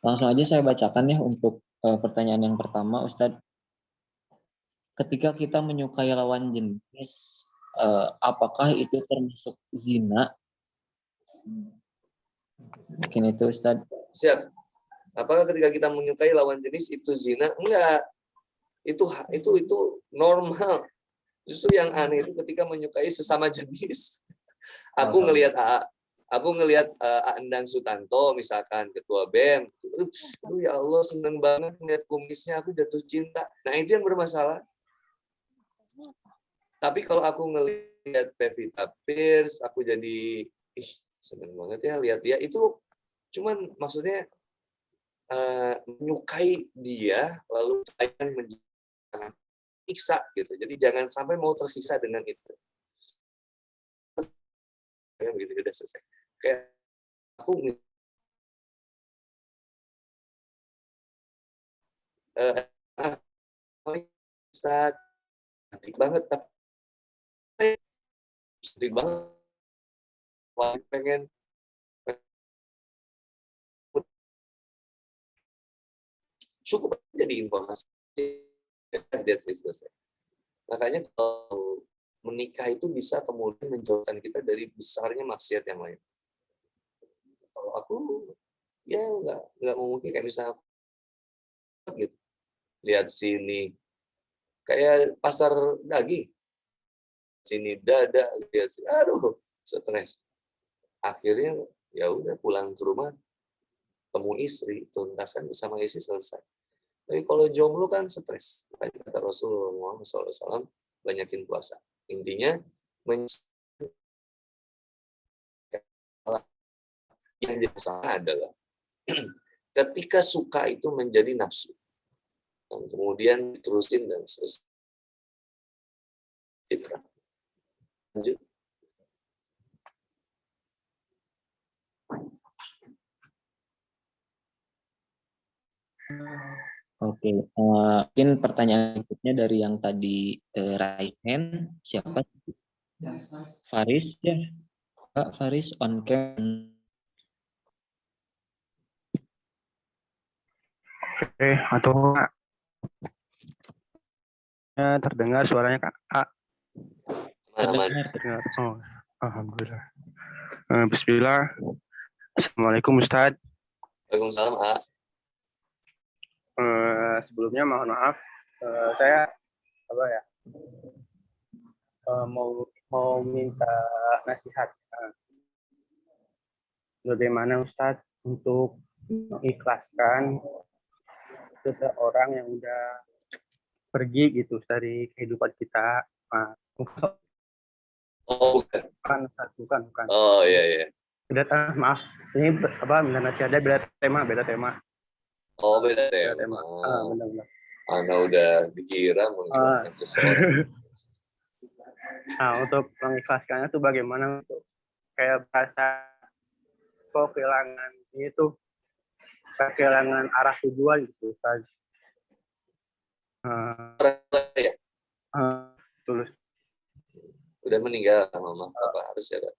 langsung aja saya bacakan ya untuk pertanyaan yang pertama, Ustadz. Ketika kita menyukai lawan jenis, apakah itu termasuk zina? Mungkin itu, Ustadz. Siap. Apakah ketika kita menyukai lawan jenis itu zina? Enggak. Itu normal. Justru yang aneh itu ketika menyukai sesama jenis. Aku ngelihat AA, Aku ngelihat Endang Sutanto misalkan ketua BEM, ya Allah seneng banget ngeliat kumisnya, aku jatuh cinta. Nah itu yang bermasalah. Tapi kalau aku ngelihat Pevita Pierce, aku jadi seneng banget ya lihat dia. Itu cuman maksudnya menyukai dia lalu sayang menjadi siksa gitu. Jadi jangan sampai mau tersisa dengan itu. Kayak begitu udah selesai. Kayak aku Ustaz, cantik banget, tapi cantik banget. Wah, pengen cukup jadi informasi. That's it, selesai. Makanya kalau menikah itu bisa kemudian menjauhkan kita dari besarnya maksiat yang lain. Kalau aku ya nggak mungkin kayak misalnya gitu. Lihat sini kayak pasar daging. Sini dada, lihat sini, aduh, stres. Akhirnya ya udah pulang ke rumah, temu istri, tuntaskan bersama istri, selesai. Tapi kalau jomblo kan stres. Kata Rasulullah SAW, banyakin puasa. Intinya yang jadi salah adalah ketika suka itu menjadi nafsu, dan kemudian diterusin dan selesai. Fitrah. Lanjut. Oke, mungkin pertanyaan berikutnya dari yang tadi right hand, siapa? Faris ya, Kak Faris on cam. Oke, atau terdengar suaranya Kak? Aman. Terdengar. Oh, alhamdulillah. Bismillah. Assalamualaikum Ustadz. Waalaikumsalam, A. Sebelumnya mohon maaf, saya mau minta nasihat. Bagaimana Ustadz untuk mengikhlaskan seseorang yang udah pergi gitu dari kehidupan kita. Oh, bukan. Bukan. Oh, iya. Beda, maaf. Ini minta nasihatnya beda tema. Oh, beda tema. Benar. Ana udah dikira mengikhlaskan seseorang. Nah, untuk mengikhlaskannya tuh bagaimana tuh? Kayak bahasa kok kehilangan itu, kehilangan arah tujuan gitu, Ustaz. Ya? Tulus. Udah meninggal mama, apa harus ya, Pak?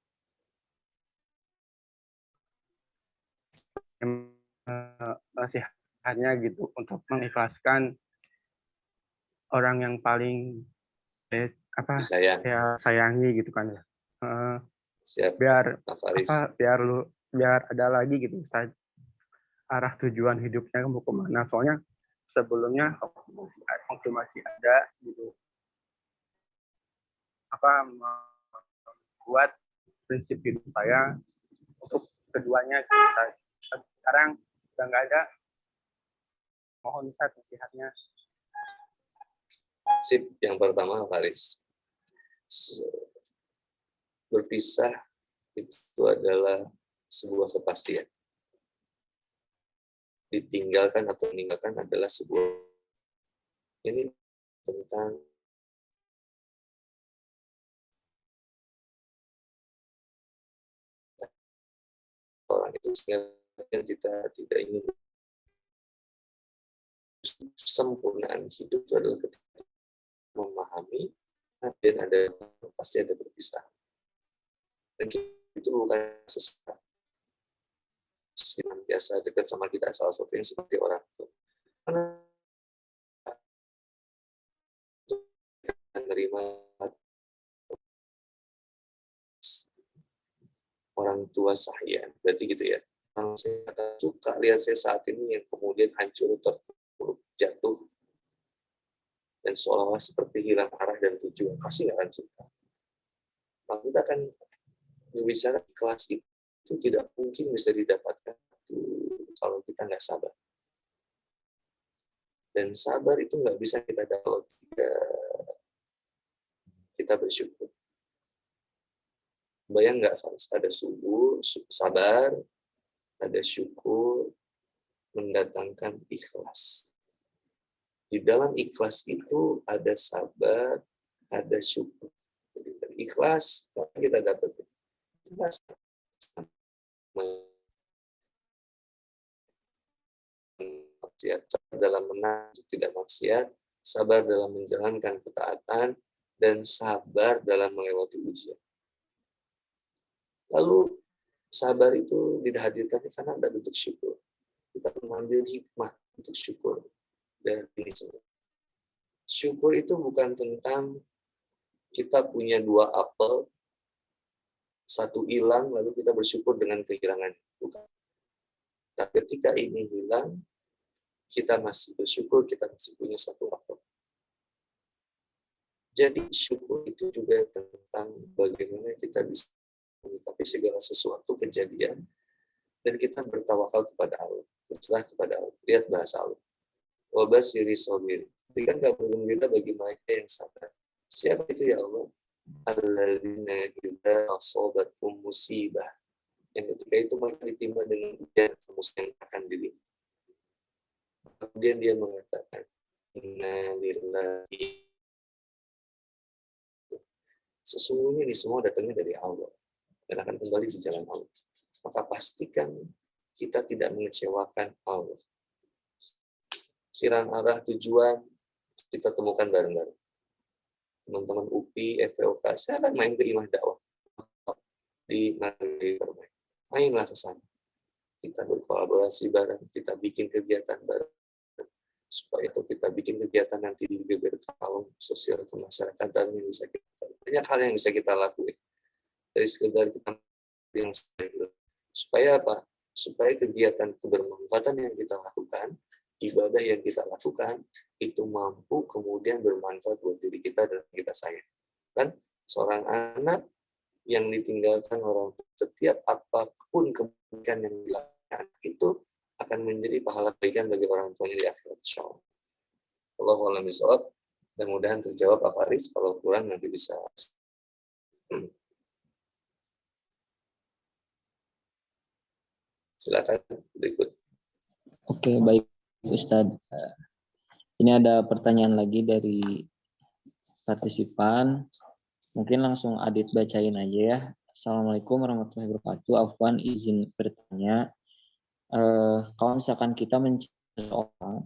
Nasihatnya gitu untuk mengikhlaskan orang yang paling disayang. ya sayangi gitu kan ya. Siap. Biar ada lagi gitu Ustaz, arah tujuan hidupnya mau kemana, soalnya sebelumnya waktu masih ada gitu membuat prinsip hidup saya untuk keduanya gitu, Ustaz. Sekarang udah nggak ada, mohon Ustaz nasihatnya. Sip, yang pertama Faris, berpisah itu adalah sebuah kepastian. Ditinggalkan atau meninggalkan adalah sebuah, ini tentang orang itu, sehingga kita tidak ingin. Sempurnaan hidup itu adalah ketika memahami dan pasti ada berpisah. Dan itu bukan sesuatu yang biasa dekat sama kita, salah satunya seperti orang tua. Karena menerima orang tua saya, berarti gitu ya. Saya suka lihat saya saat ini yang kemudian hancur, terpuruk, jatuh, dan seolah-olah seperti hilang arah dan tujuan, pasti nggak akan suka. Maka kita akan berbicara ikhlas itu. itu tidak mungkin bisa didapatkan kalau kita nggak sabar. Dan sabar itu nggak bisa kita dapat kalau kita bersyukur. Bayang nggak, ada subur, sabar, ada syukur, mendatangkan ikhlas. Di dalam ikhlas itu ada sabar, ada syukur. Jadi ikhlas, kita dapat ikhlas dalam menaati tidak maksiat, sabar dalam menjalankan ketaatan, dan sabar dalam melewati ujian. Lalu sabar itu dihadirkan karena ada bentuk syukur. Kita mengambil hikmah untuk syukur dari ini semua. Syukur itu bukan tentang kita punya 2 apel, 1 hilang, lalu kita bersyukur dengan kehilangan. Bukan. Tapi ketika ini hilang, kita masih bersyukur, kita masih punya 1 apel. Jadi syukur itu juga tentang bagaimana kita bisa menyikapi segala sesuatu kejadian, dan kita bertawakal kepada Allah, berserah kepada Allah. Lihat bahasa Allah. Wabashiri sabir. Berikan kabar gembira bagi mereka yang sabar. Siapa itu ya Allah? Alladzina idza asabatkum musibah. Yang ketika itu mereka ditimpa dengan ujian atau musibah yang akan diri. Kemudian dia mengatakan, Inna lillahi. Sesungguhnya ini semua datangnya dari Allah dan akan kembali di jalan Allah. Maka pastikan kita tidak mengecewakan Allah. Kiraan arah tujuan kita temukan bareng-bareng. Teman-teman UPI, FPOK, saya akan main ke Imah Dakwah di Mandiri Permai. Mainlah ke sana. Kita berkolaborasi bareng, kita bikin kegiatan bareng. Supaya itu kita bikin kegiatan nanti di Geger Kalong, sosial kemasyarakatan yang bisa kita, banyak hal yang bisa kita lakuin. Dari sekedar kita yang supaya apa? Supaya kegiatan kebermanfaatan yang kita lakukan, ibadah yang kita lakukan, itu mampu kemudian bermanfaat buat diri kita dan kita sayang. Kan seorang anak yang ditinggalkan orang, setiap apapun kebaikan yang dilakukan itu akan menjadi pahala kebaikan bagi orang tuanya di akhirat, insyaallah. Allahu a'lam bishawab. Dan mudahan terjawab Pak Faris, kalau kurang nanti bisa. Silakan berikut. Oke, baik Ustadz. Ini ada pertanyaan lagi dari partisipan. Mungkin langsung Adit bacain aja ya. Assalamualaikum warahmatullahi wabarakatuh. Afwan izin bertanya. Kalau misalkan kita mencintai seseorang,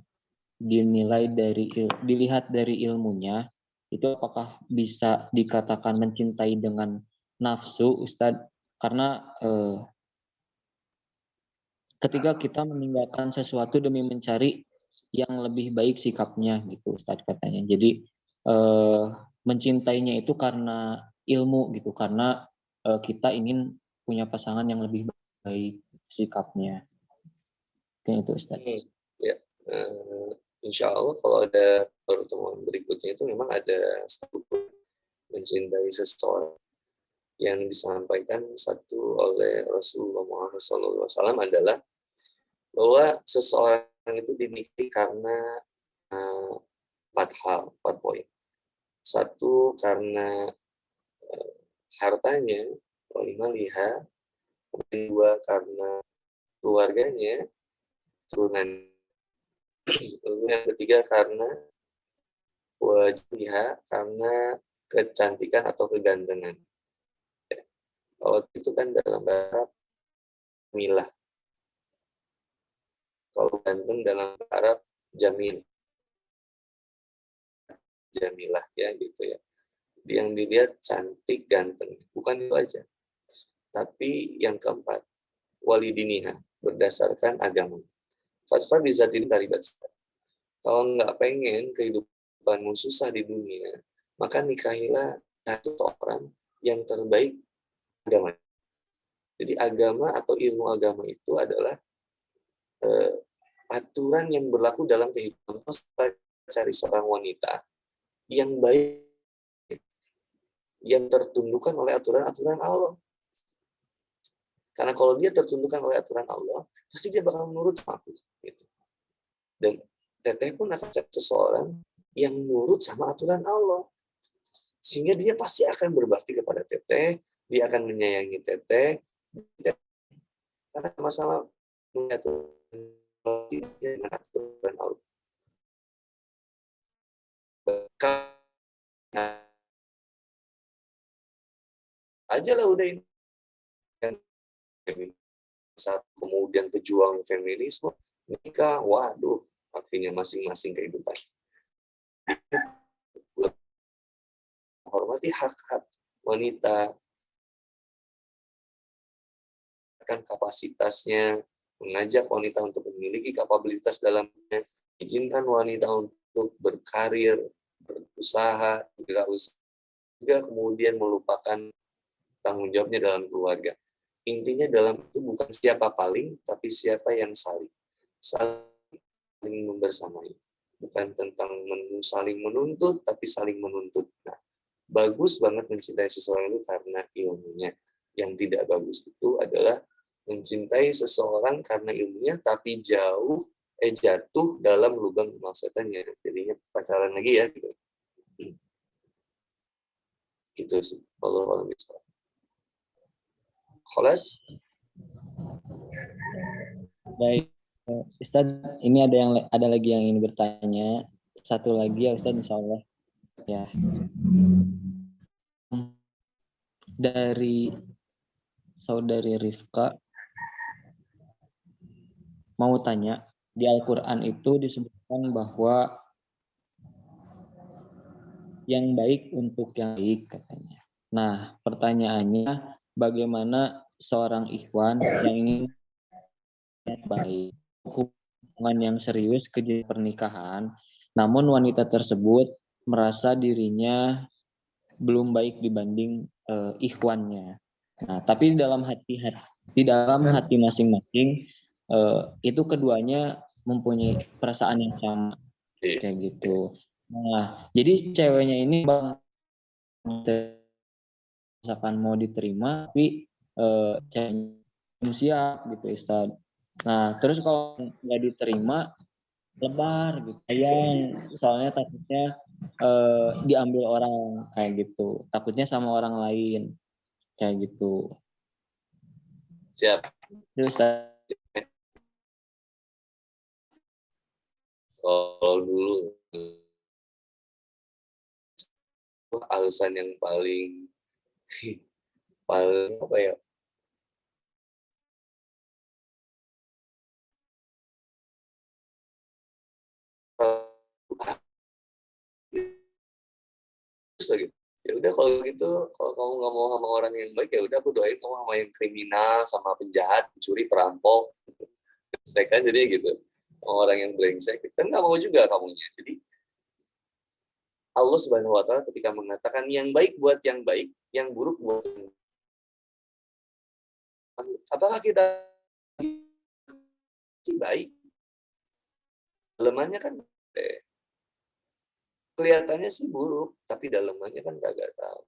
dilihat dari ilmunya, itu apakah bisa dikatakan mencintai dengan nafsu, Ustadz? Karena ketika kita meninggalkan sesuatu demi mencari yang lebih baik sikapnya, gitu Ustadz katanya. Jadi mencintainya itu karena ilmu gitu, karena kita ingin punya pasangan yang lebih baik sikapnya. Kayak itu Ustadz. Ya, insya Allah kalau ada pertemuan berikutnya itu memang ada struktur mencintai seseorang yang disampaikan satu oleh Rasulullah Muhammad SAW adalah bahwa seseorang itu dimiliki karena 4 poin. 1, karena hartanya, 5 liha, 2 karena keluarganya, turunan. Yang ketiga karena wajah, karena kecantikan atau kegantengan. Kalau itu kan dalam bahasa milah. Kalau ganteng dalam Arab jamil. Jamilah ya gitu ya. Yang dilihat cantik, ganteng. Bukan itu aja. Tapi yang keempat, walidiniha, berdasarkan agama. Fatwa bisa taribat. Kalau nggak pengen kehidupanmu susah di dunia, maka nikahilah satu orang yang terbaik agama. Jadi agama atau ilmu agama itu adalah aturan yang berlaku dalam kehidupan. Cari seorang wanita yang baik, yang tertundukkan oleh aturan-aturan Allah. Karena kalau dia tertundukkan oleh aturan Allah, pasti dia bakal menurut sama aku. Gitu. Dan teteh pun akan cari seseorang yang nurut sama aturan Allah. Sehingga dia pasti akan berbakti kepada teteh, dia akan menyayangi teteh, karena sama-sama mengatur dengan aturan Allah. Aja lah udah ini. Saat kemudian pejuang feminisme nikah, waduh, artinya masing-masing kehidupan. Hormati hak-hak wanita, kan kapasitasnya, mengajak wanita untuk memiliki kapabilitas dalamnya, izinkan wanita untuk berkarir, berusaha, juga kemudian melupakan tanggung jawabnya dalam keluarga. Intinya dalam itu bukan siapa paling, tapi siapa yang saling membersamai. Bukan tentang saling menuntut, tapi saling menuntut. Nah, bagus banget mencintai seseorang itu karena ilmunya. Yang tidak bagus itu adalah mencintai seseorang karena ilmunya, tapi jatuh dalam lubang kemaksiatannya. Jadinya pacaran lagi ya. Gitu. Itu sih. Kalau misalnya. Kholas? Baik, Ustadz, ini ada lagi yang ingin bertanya. Satu lagi ya Ustadz, insya Allah. Ya. Dari saudari Rifka mau tanya, di Al-Quran itu disebutkan bahwa yang baik untuk yang baik katanya. Nah, pertanyaannya, bagaimana seorang ikhwan yang ingin baik, hubungan yang serius ke pernikahan, namun wanita tersebut merasa dirinya belum baik dibanding ikhwannya. Nah, tapi di dalam hati masing-masing itu keduanya mempunyai perasaan yang sama kayak gitu. Nah, jadi ceweknya ini bang misalkan mau diterima, tapi ceweknya belum siap gitu, Ustaz. Nah, terus kalau nggak diterima, lebar gitu. Sayang, soalnya takutnya diambil orang kayak gitu. Takutnya sama orang lain kayak gitu. Siap. Terus Kalau dulu alasan yang paling apa ya? Lagi. Ya udah kalau gitu, kalau kamu nggak mau sama orang yang baik, ya udah aku doain kamu sama yang kriminal, sama penjahat, pencuri, perampok. Saya kan jadi gitu. Sama orang yang brengsek, kan nggak mau juga kamunya. Jadi Allah Subhanahu Wa Taala ketika mengatakan yang baik buat yang baik, yang buruk buat yang buruk. Apakah kita baik? Dalamannya kan kelihatannya sih buruk, tapi dalamannya kan kagak tahu.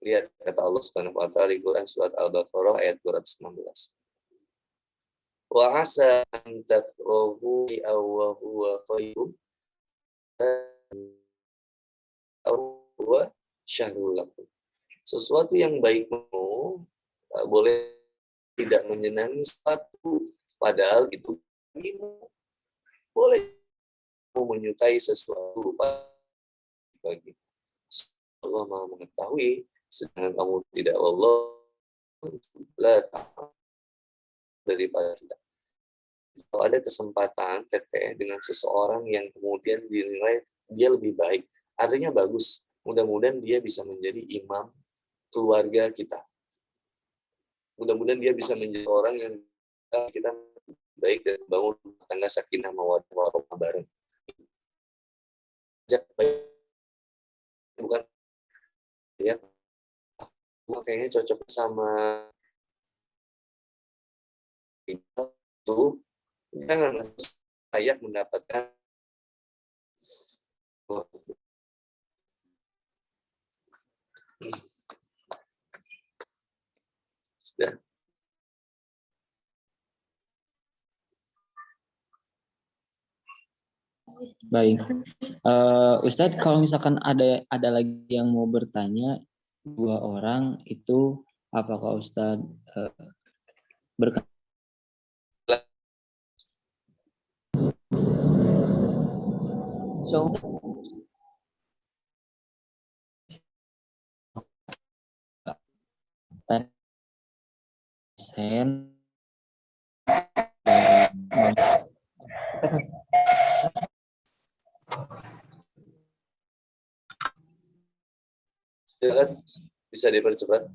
Lihat kata Allah Subhanahu wa taala di Quran surat Al-Baqarah ayat 216. Wa asa an takrahu wa huwa khairun wa syarrul lakum. Sesuatu yang baikmu boleh tidak menyenangi sesuatu, padahal itu boleh menyukai sesuatu bagi Allah Maha mengetahui, sedangkan kamu tidak Allah daripada kita. Kalau ada kesempatan teteh dengan seseorang yang kemudian dinilai dia lebih baik, artinya bagus. Mudah-mudahan dia bisa menjadi imam keluarga kita. Mudah-mudahan dia bisa menjadi orang yang kita baik dan bangun tangga sakinah mawaddah warahmah bareng. Bukan ya, kayaknya cocok sama itu, jangan layak mendapatkan sudah Baik. Ustadz, kalau misalkan ada lagi yang mau bertanya, 2 orang itu, apakah Ustadz berkenan? So, sen Silakan, bisa dipercepat.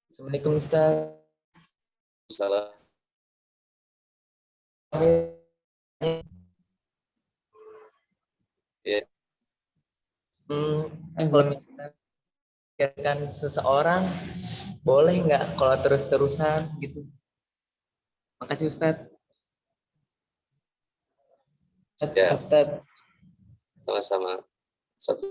Assalamualaikum Ustaz. Salah. Ya. Kalau misalnya kan seseorang boleh nggak kalau terus-terusan gitu? Makasih Ustaz. Ya, Ustaz. sama-sama. Satu.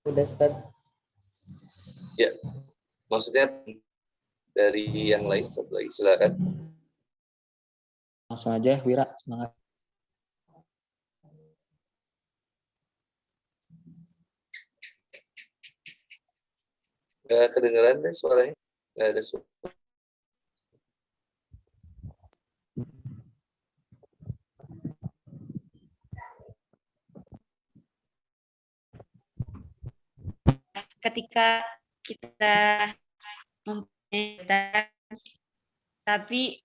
Udah Ustaz. Ya, maksudnya dari yang lain satu lagi, silakan. langsung aja, Wira, semangat. Nggak kedengeran deh suaranya. Nggak ada suara. Ketika kita mempunyai tapi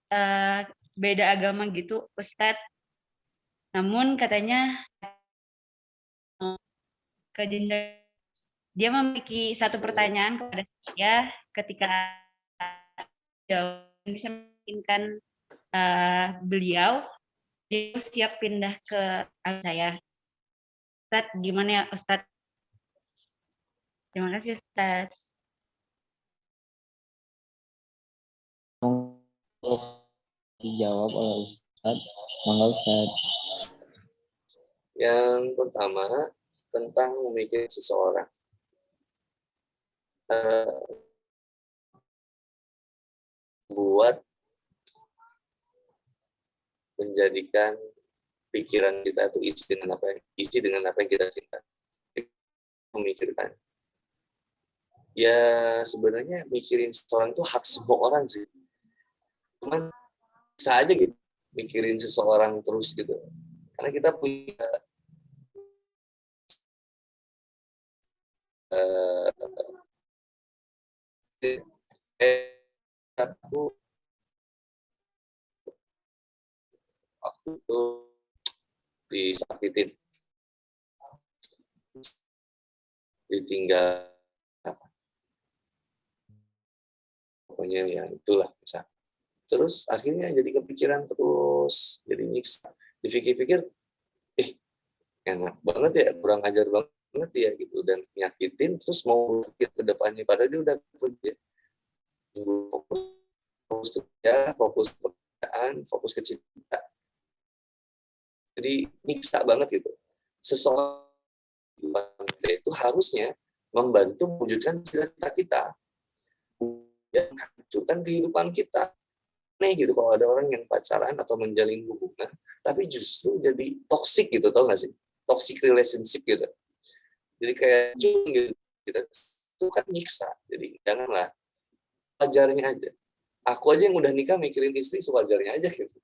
beda agama gitu, Ustadz. Namun katanya ke jenjang dia memiliki satu pertanyaan kepada saya ketika jauh bisa memungkinkan beliau dia siap pindah ke saya. Ustadz, gimana ya Ustadz? Terima kasih Ustadz. Dijawab oleh Ustadz. Mangga Ustadz. Yang pertama, tentang memikirkan seseorang. Buat menjadikan pikiran kita itu isi dengan apa yang kita cinta. Memikirkan. Ya sebenarnya mikirin seseorang itu hak semua orang sih. Cuman bisa aja gitu mikirin seseorang terus gitu. Karena kita punya aku tuh disakitin, ditinggal, pokoknya ya itulah misal. Terus akhirnya jadi kepikiran terus, jadi nyiksa, dipikir-pikir, enak banget ya, kurang ajar banget ya gitu, dan nyakitin terus mau ke depannya, padahal dia udah kerja, fokus kerja, fokus pekerjaan, fokus ke cinta. Jadi nyiksa banget gitu. Seseorang itu harusnya membantu mewujudkan cita-cita kita, yang menghancurkan kehidupan kita. Nih gitu kalau ada orang yang pacaran atau menjalin hubungan, tapi justru jadi toxic gitu, tau gak sih? Toxic relationship gitu. Jadi kayak gitu. Itu kan nyiksa. Jadi janganlah, wajarnya aja. Aku aja yang udah nikah mikirin istri sewajarnya aja gitu.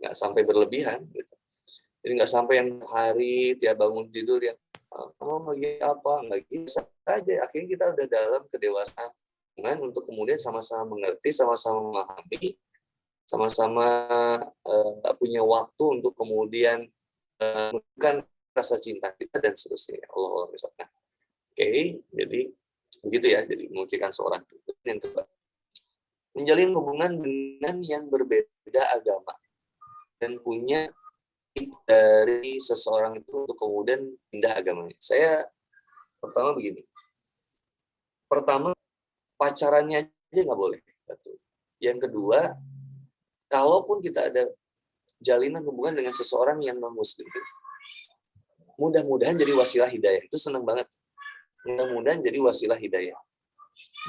Nggak sampai berlebihan gitu. Jadi nggak sampai yang hari tiap bangun tidur yang kamu lagi apa, nggak bisa aja. Akhirnya kita udah dalam kedewasaan untuk kemudian sama-sama mengerti, sama-sama memahami, sama-sama punya waktu untuk kemudian menunjukkan rasa cinta kita dan seterusnya. Allah misalnya. Oke, jadi begitu ya. Jadi mengucapkan seorang yang kedua, menjalin hubungan dengan yang berbeda agama dan punya dari seseorang itu untuk kemudian pindah agamanya. Saya pertama begini. Pertama, pacarannya aja nggak boleh. Yang kedua, kalaupun kita ada jalinan hubungan dengan seseorang yang non-muslim, mudah-mudahan jadi wasilah hidayah. Itu senang banget. mudah-mudahan jadi wasilah hidayah.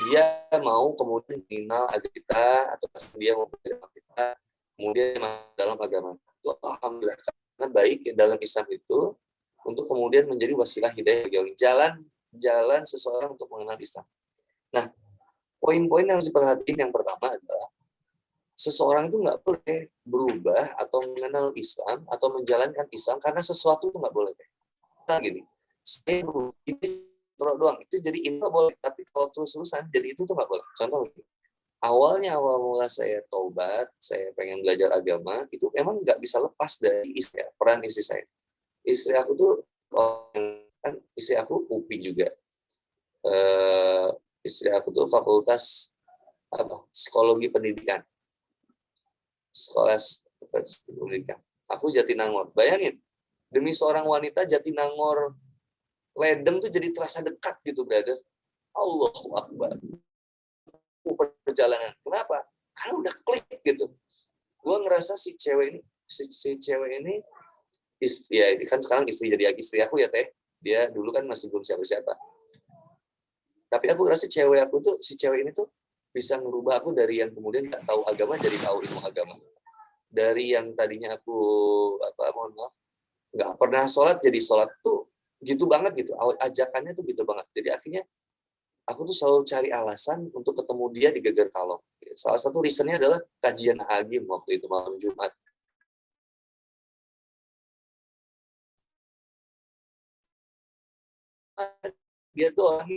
Dia mau kemudian mengenal agama kita, atau dia mau belajar kita, kemudian dalam agama. Itu alhamdulillah, karena baik ya, dalam Islam itu untuk kemudian menjadi wasilah hidayah, jalan seseorang untuk mengenal Islam. Nah, poin-poin yang harus diperhatiin yang pertama adalah seseorang itu nggak boleh berubah atau mengenal Islam atau menjalankan Islam karena sesuatu itu nggak boleh. Nah gini, saya berubah ini terus doang, itu jadi ini nggak boleh, tapi kalau terus-terusan jadi itu tuh nggak boleh. Contoh gini, awal mula saya taubat, saya pengen belajar agama, itu emang nggak bisa lepas dari istri, peran istri saya. Istri aku tuh, kan istri aku UPI juga. Istri aku tuh fakultas psikologi pendidikan. Sekolah pendidikan. Aku Jatinangor. Bayangin, demi seorang wanita Jatinangor Ledeng tuh jadi terasa dekat gitu, brother. Allahu Akbar. Perjalanan. Kenapa? Karena udah klik gitu. Gue ngerasa si cewek ini ya kan sekarang istri aku ya teh. Dia dulu kan masih belum siapa-siapa. Tapi aku ngerasa si cewek ini tuh bisa merubah aku dari yang kemudian nggak tahu agama jadi tahu ilmu agama. Dari yang tadinya aku nggak pernah sholat jadi sholat tuh gitu banget gitu. Ajakannya tuh gitu banget. Jadi akhirnya aku tuh selalu cari alasan untuk ketemu dia di Geger Kalong. Salah satu reasonnya adalah kajian Agim waktu itu malam Jumat. Dia tuh orang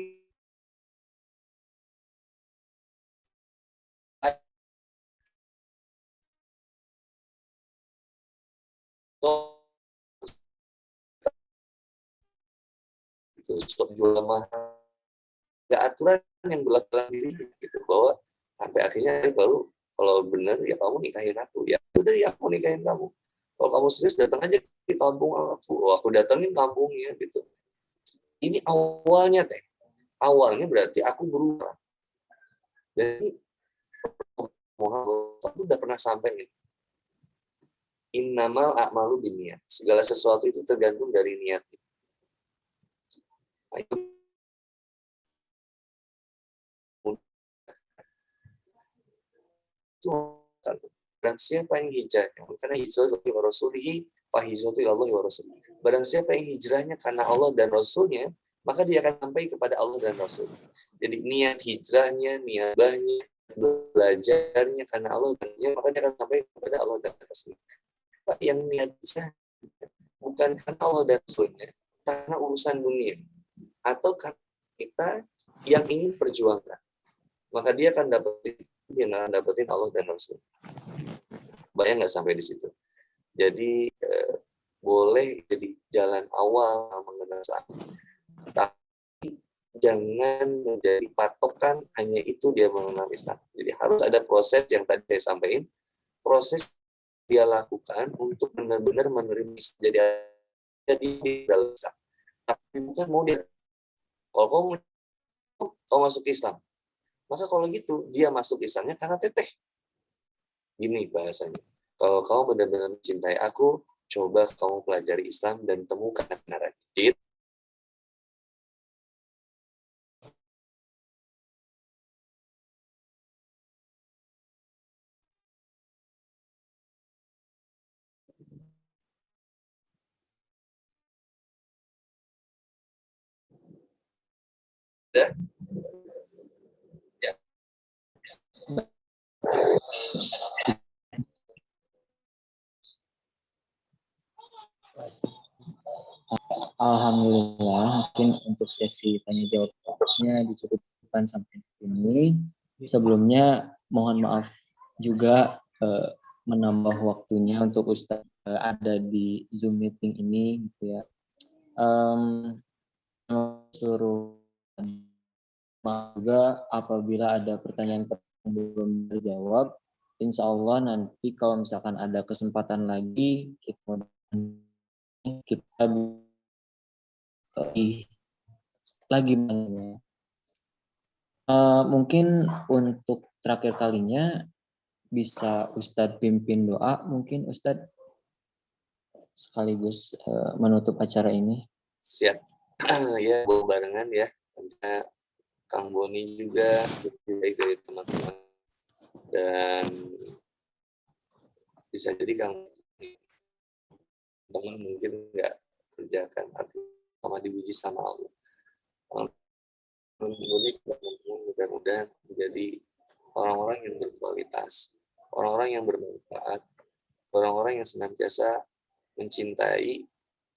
itu stop jual mahal, nggak aturan yang belakang diri gitu, bahwa sampai akhirnya kalau benar ya kamu nikahin aku, ya udah ya aku nikahin kamu, kalau kamu serius datang aja di kampung aku datengin kampungnya gitu. Ini awalnya berarti aku berubah. Jadi Muhammad itu udah pernah sampai nih. Innamal a'malu binniyat. Segala sesuatu itu tergantung dari niat. Dan siapa yang hijrahnya karena hijrah wa rasulihi fa hijratu ilallahi wa rasulihi. Barang siapa yang hijrahnya karena Allah dan Rasulnya, maka dia akan sampai kepada Allah dan Rasul. Jadi niat hijrahnya, niat bahnya, belajarnya karena Allah dan Rasulnya, maka dia akan sampai kepada Allah dan Rasul. Yang niatnya bukan karena Allah dan Rasulnya, karena urusan dunia, atau karena kita yang ingin perjuangkan, maka dia akan dapetin Allah dan Rasul. Bayang nggak sampai di situ? Jadi boleh jadi jalan awal mengenal Islam, tapi jangan menjadi patokan hanya itu dia mengenal Islam. Jadi harus ada proses yang tadi saya sampaikan, proses dia lakukan untuk benar-benar menerima Islam, jadi dalam Islam. Tapi bukan mau dia, kalau kau masuk Islam, maka kalau gitu dia masuk Islamnya karena teteh. Gini bahasanya, kalau kamu benar-benar mencintai aku, coba kamu pelajari Islam dan temukan kebenaran. Gitu. Ya. Ya. Alhamdulillah, mungkin untuk sesi tanya jawabnya dicukupkan sampai sini. Sebelumnya mohon maaf juga menambah waktunya untuk Ustadz ada di Zoom meeting ini gitu ya. Suruh juga apabila ada pertanyaan belum terjawab, insya Allah nanti kalau misalkan ada kesempatan lagi kita lagi mungkin untuk terakhir kalinya bisa Ustadz pimpin doa, mungkin Ustadz sekaligus menutup acara ini. Siap. Ya, barengan ya. Karena Kang Boni juga baik dari teman-teman, dan bisa jadi Kang teman mungkin nggak kerjakan artinya sama diuji sama Allah. Boni mudah-mudahan menjadi orang-orang yang berkualitas, orang-orang yang bermanfaat, orang-orang yang senantiasa mencintai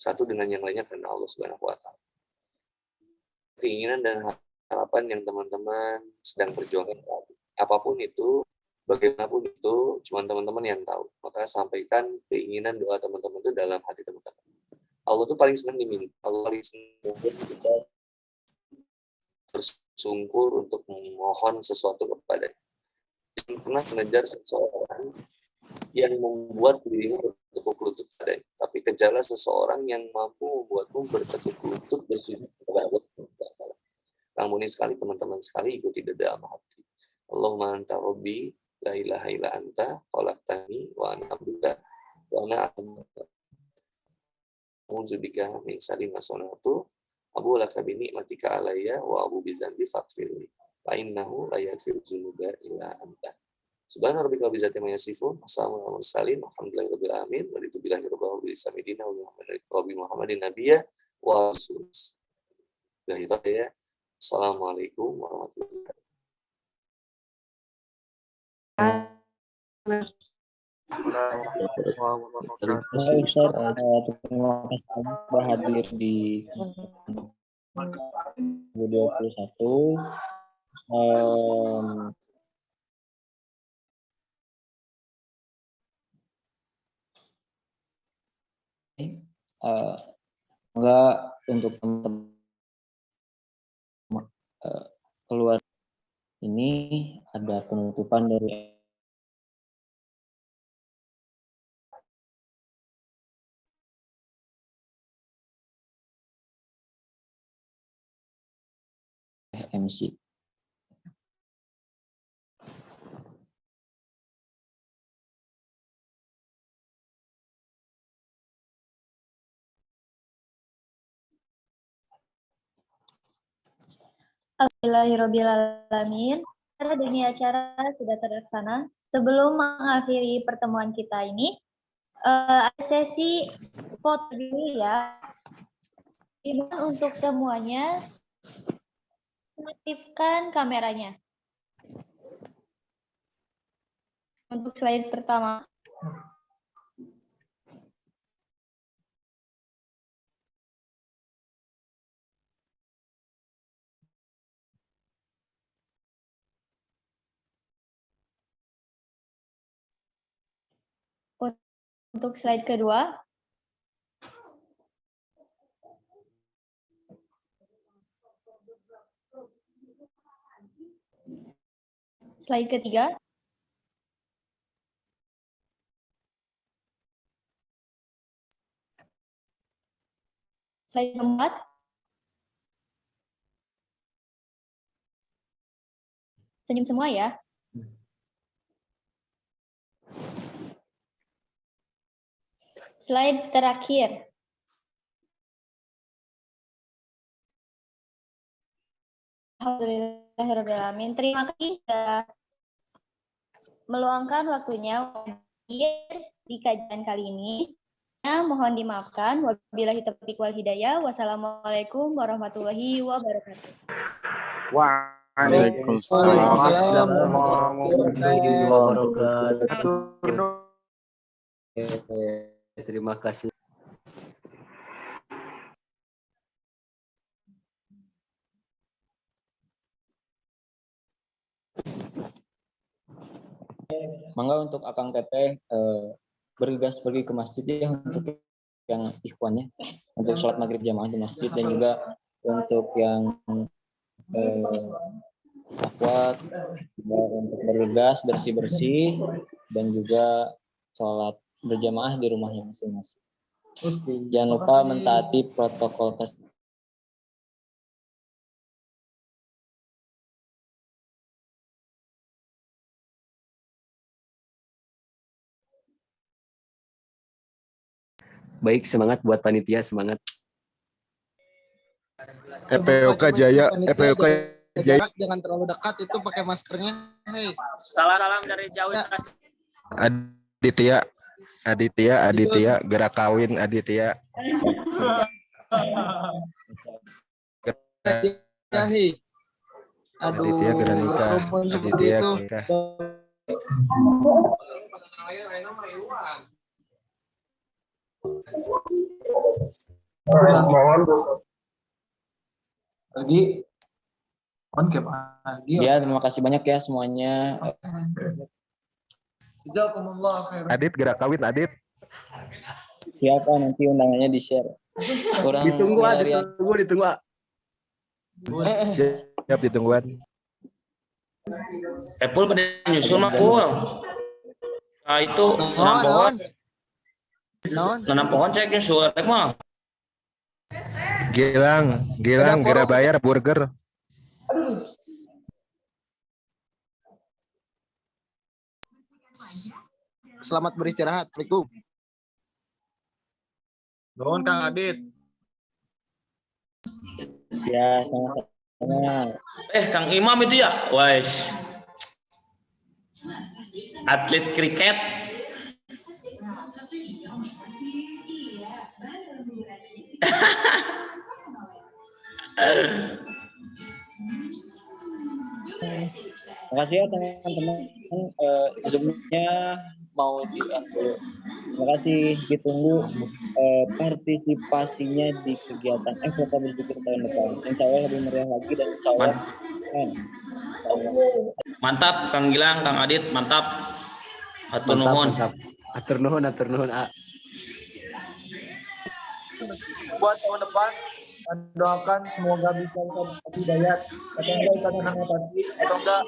satu dengan yang lainnya karena Allah Subhanahu wa Ta'ala. Keinginan dan harapan yang teman-teman sedang perjuangkan, apapun itu, bagaimanapun itu, cuma teman-teman yang tahu. Maka sampaikan keinginan doa teman-teman itu dalam hati teman-teman. Allah tuh paling senang diminta, Allah paling senang kita bersungkur untuk memohon sesuatu kepadanya. Jangan pernah mengejar seseorang yang membuat dirimu bertekuk lutut padanya, tapi kejarlah seseorang yang mampu membuatmu bertekuk lutut bersujud kepada Allah. Kang Boni sekali, teman-teman sekali, ikuti dalam hati. Allahumma anta rabbi la ilaha illa anta khalaqtani wa ana abduka wa ana a'udzubika min syarri ma sana'tu abu laka bi ni'matika alayya wa abu bi dzambi faghfirli fa innahu la yaghfiru dzunuba illa anta. Subhana rabbika rabbil izzati amma yasifun, wassalamu ala mursalin, walhamdulillahi alamin, wa billahi rabbil samidina wa bi Muhammadin nabiyya wa rasul. Ya. Assalamualaikum warahmatullahi wabarakatuh. Terima kasih Ustaz, terima kasih sudah hadir di 2021. Enggak, untuk teman-teman keluar ini ada penutupan dari MC. Alhamdulillahirrabbilalamin. Dini acara sudah terlaksana. Sebelum mengakhiri pertemuan kita ini, ada sesi foto dulu ya. Untuk semuanya, aktifkan kameranya. Untuk slide pertama. Untuk slide kedua. Slide ketiga. Slide keempat. Senyum semua ya. Slide terakhir. Alhamdulillahirrahmanirrahim. Terima kasih sudah meluangkan waktunya di kajian kali ini. Mohon dimaafkan. Wabillahi taufiq wal hidayah. Wassalamualaikum warahmatullahi wabarakatuh. Waalaikumsalam warahmatullahi wabarakatuh. Terima kasih. Mangga untuk Akang Teteh bergegas pergi ke masjid ya, untuk yang ikhwannya, untuk sholat maghrib jamaah di masjid, dan juga untuk yang akhwat untuk bergegas bersih-bersih dan juga sholat berjamaah di rumahnya masing-masing. Jangan lupa mentaati protokol kesehatan. Baik, semangat buat panitia, semangat. EPOK Jaya, EPOK Jaya. Jarak jangan terlalu dekat, itu pakai maskernya. Hei. Salam dari jauh. Ya. Aditya, gerak kawin Aditya. Ya, hei. Aduh, Aditya gerak nikah. berkerumun seperti Aditya itu. nikah. Lagi on ke lagi. Ya, terima kasih banyak ya semuanya. Jazakumullah khairan. Adit gerak kawin Adit. Siapa nanti undangannya di-share. Kurang Ditunggu ah, dari- ditunggu ah. Siap ditungguan. Pul pada nyusul mah Pul. Nah itu nanam pohon cek nyusul rek mah. Gilang gerak bayar burger. Selamat beristirahat. Assalamualaikum. Nuhun Kang Adit. Ya, sama-sama. Kang Imam itu ya, wais. Atlet kriket. Makasih ya teman-teman. Sebelumnya mau terima kasih, ditunggu partisipasinya di kegiatan FOK Berpikir tahun depan. Insya Allah lebih meriah lagi dan insya Allah Mantap Kang Gilang, Kang Adit, mantap. Hatur nuhun. Atur nuhun. Buat tahun depan doakan semoga bisa hidayat atau enggak ikatan ataki atau enggak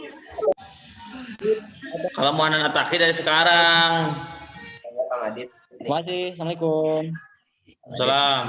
Kalau mau anak ataki dari sekarang. Terima kasih. Assalamualaikum. Salam.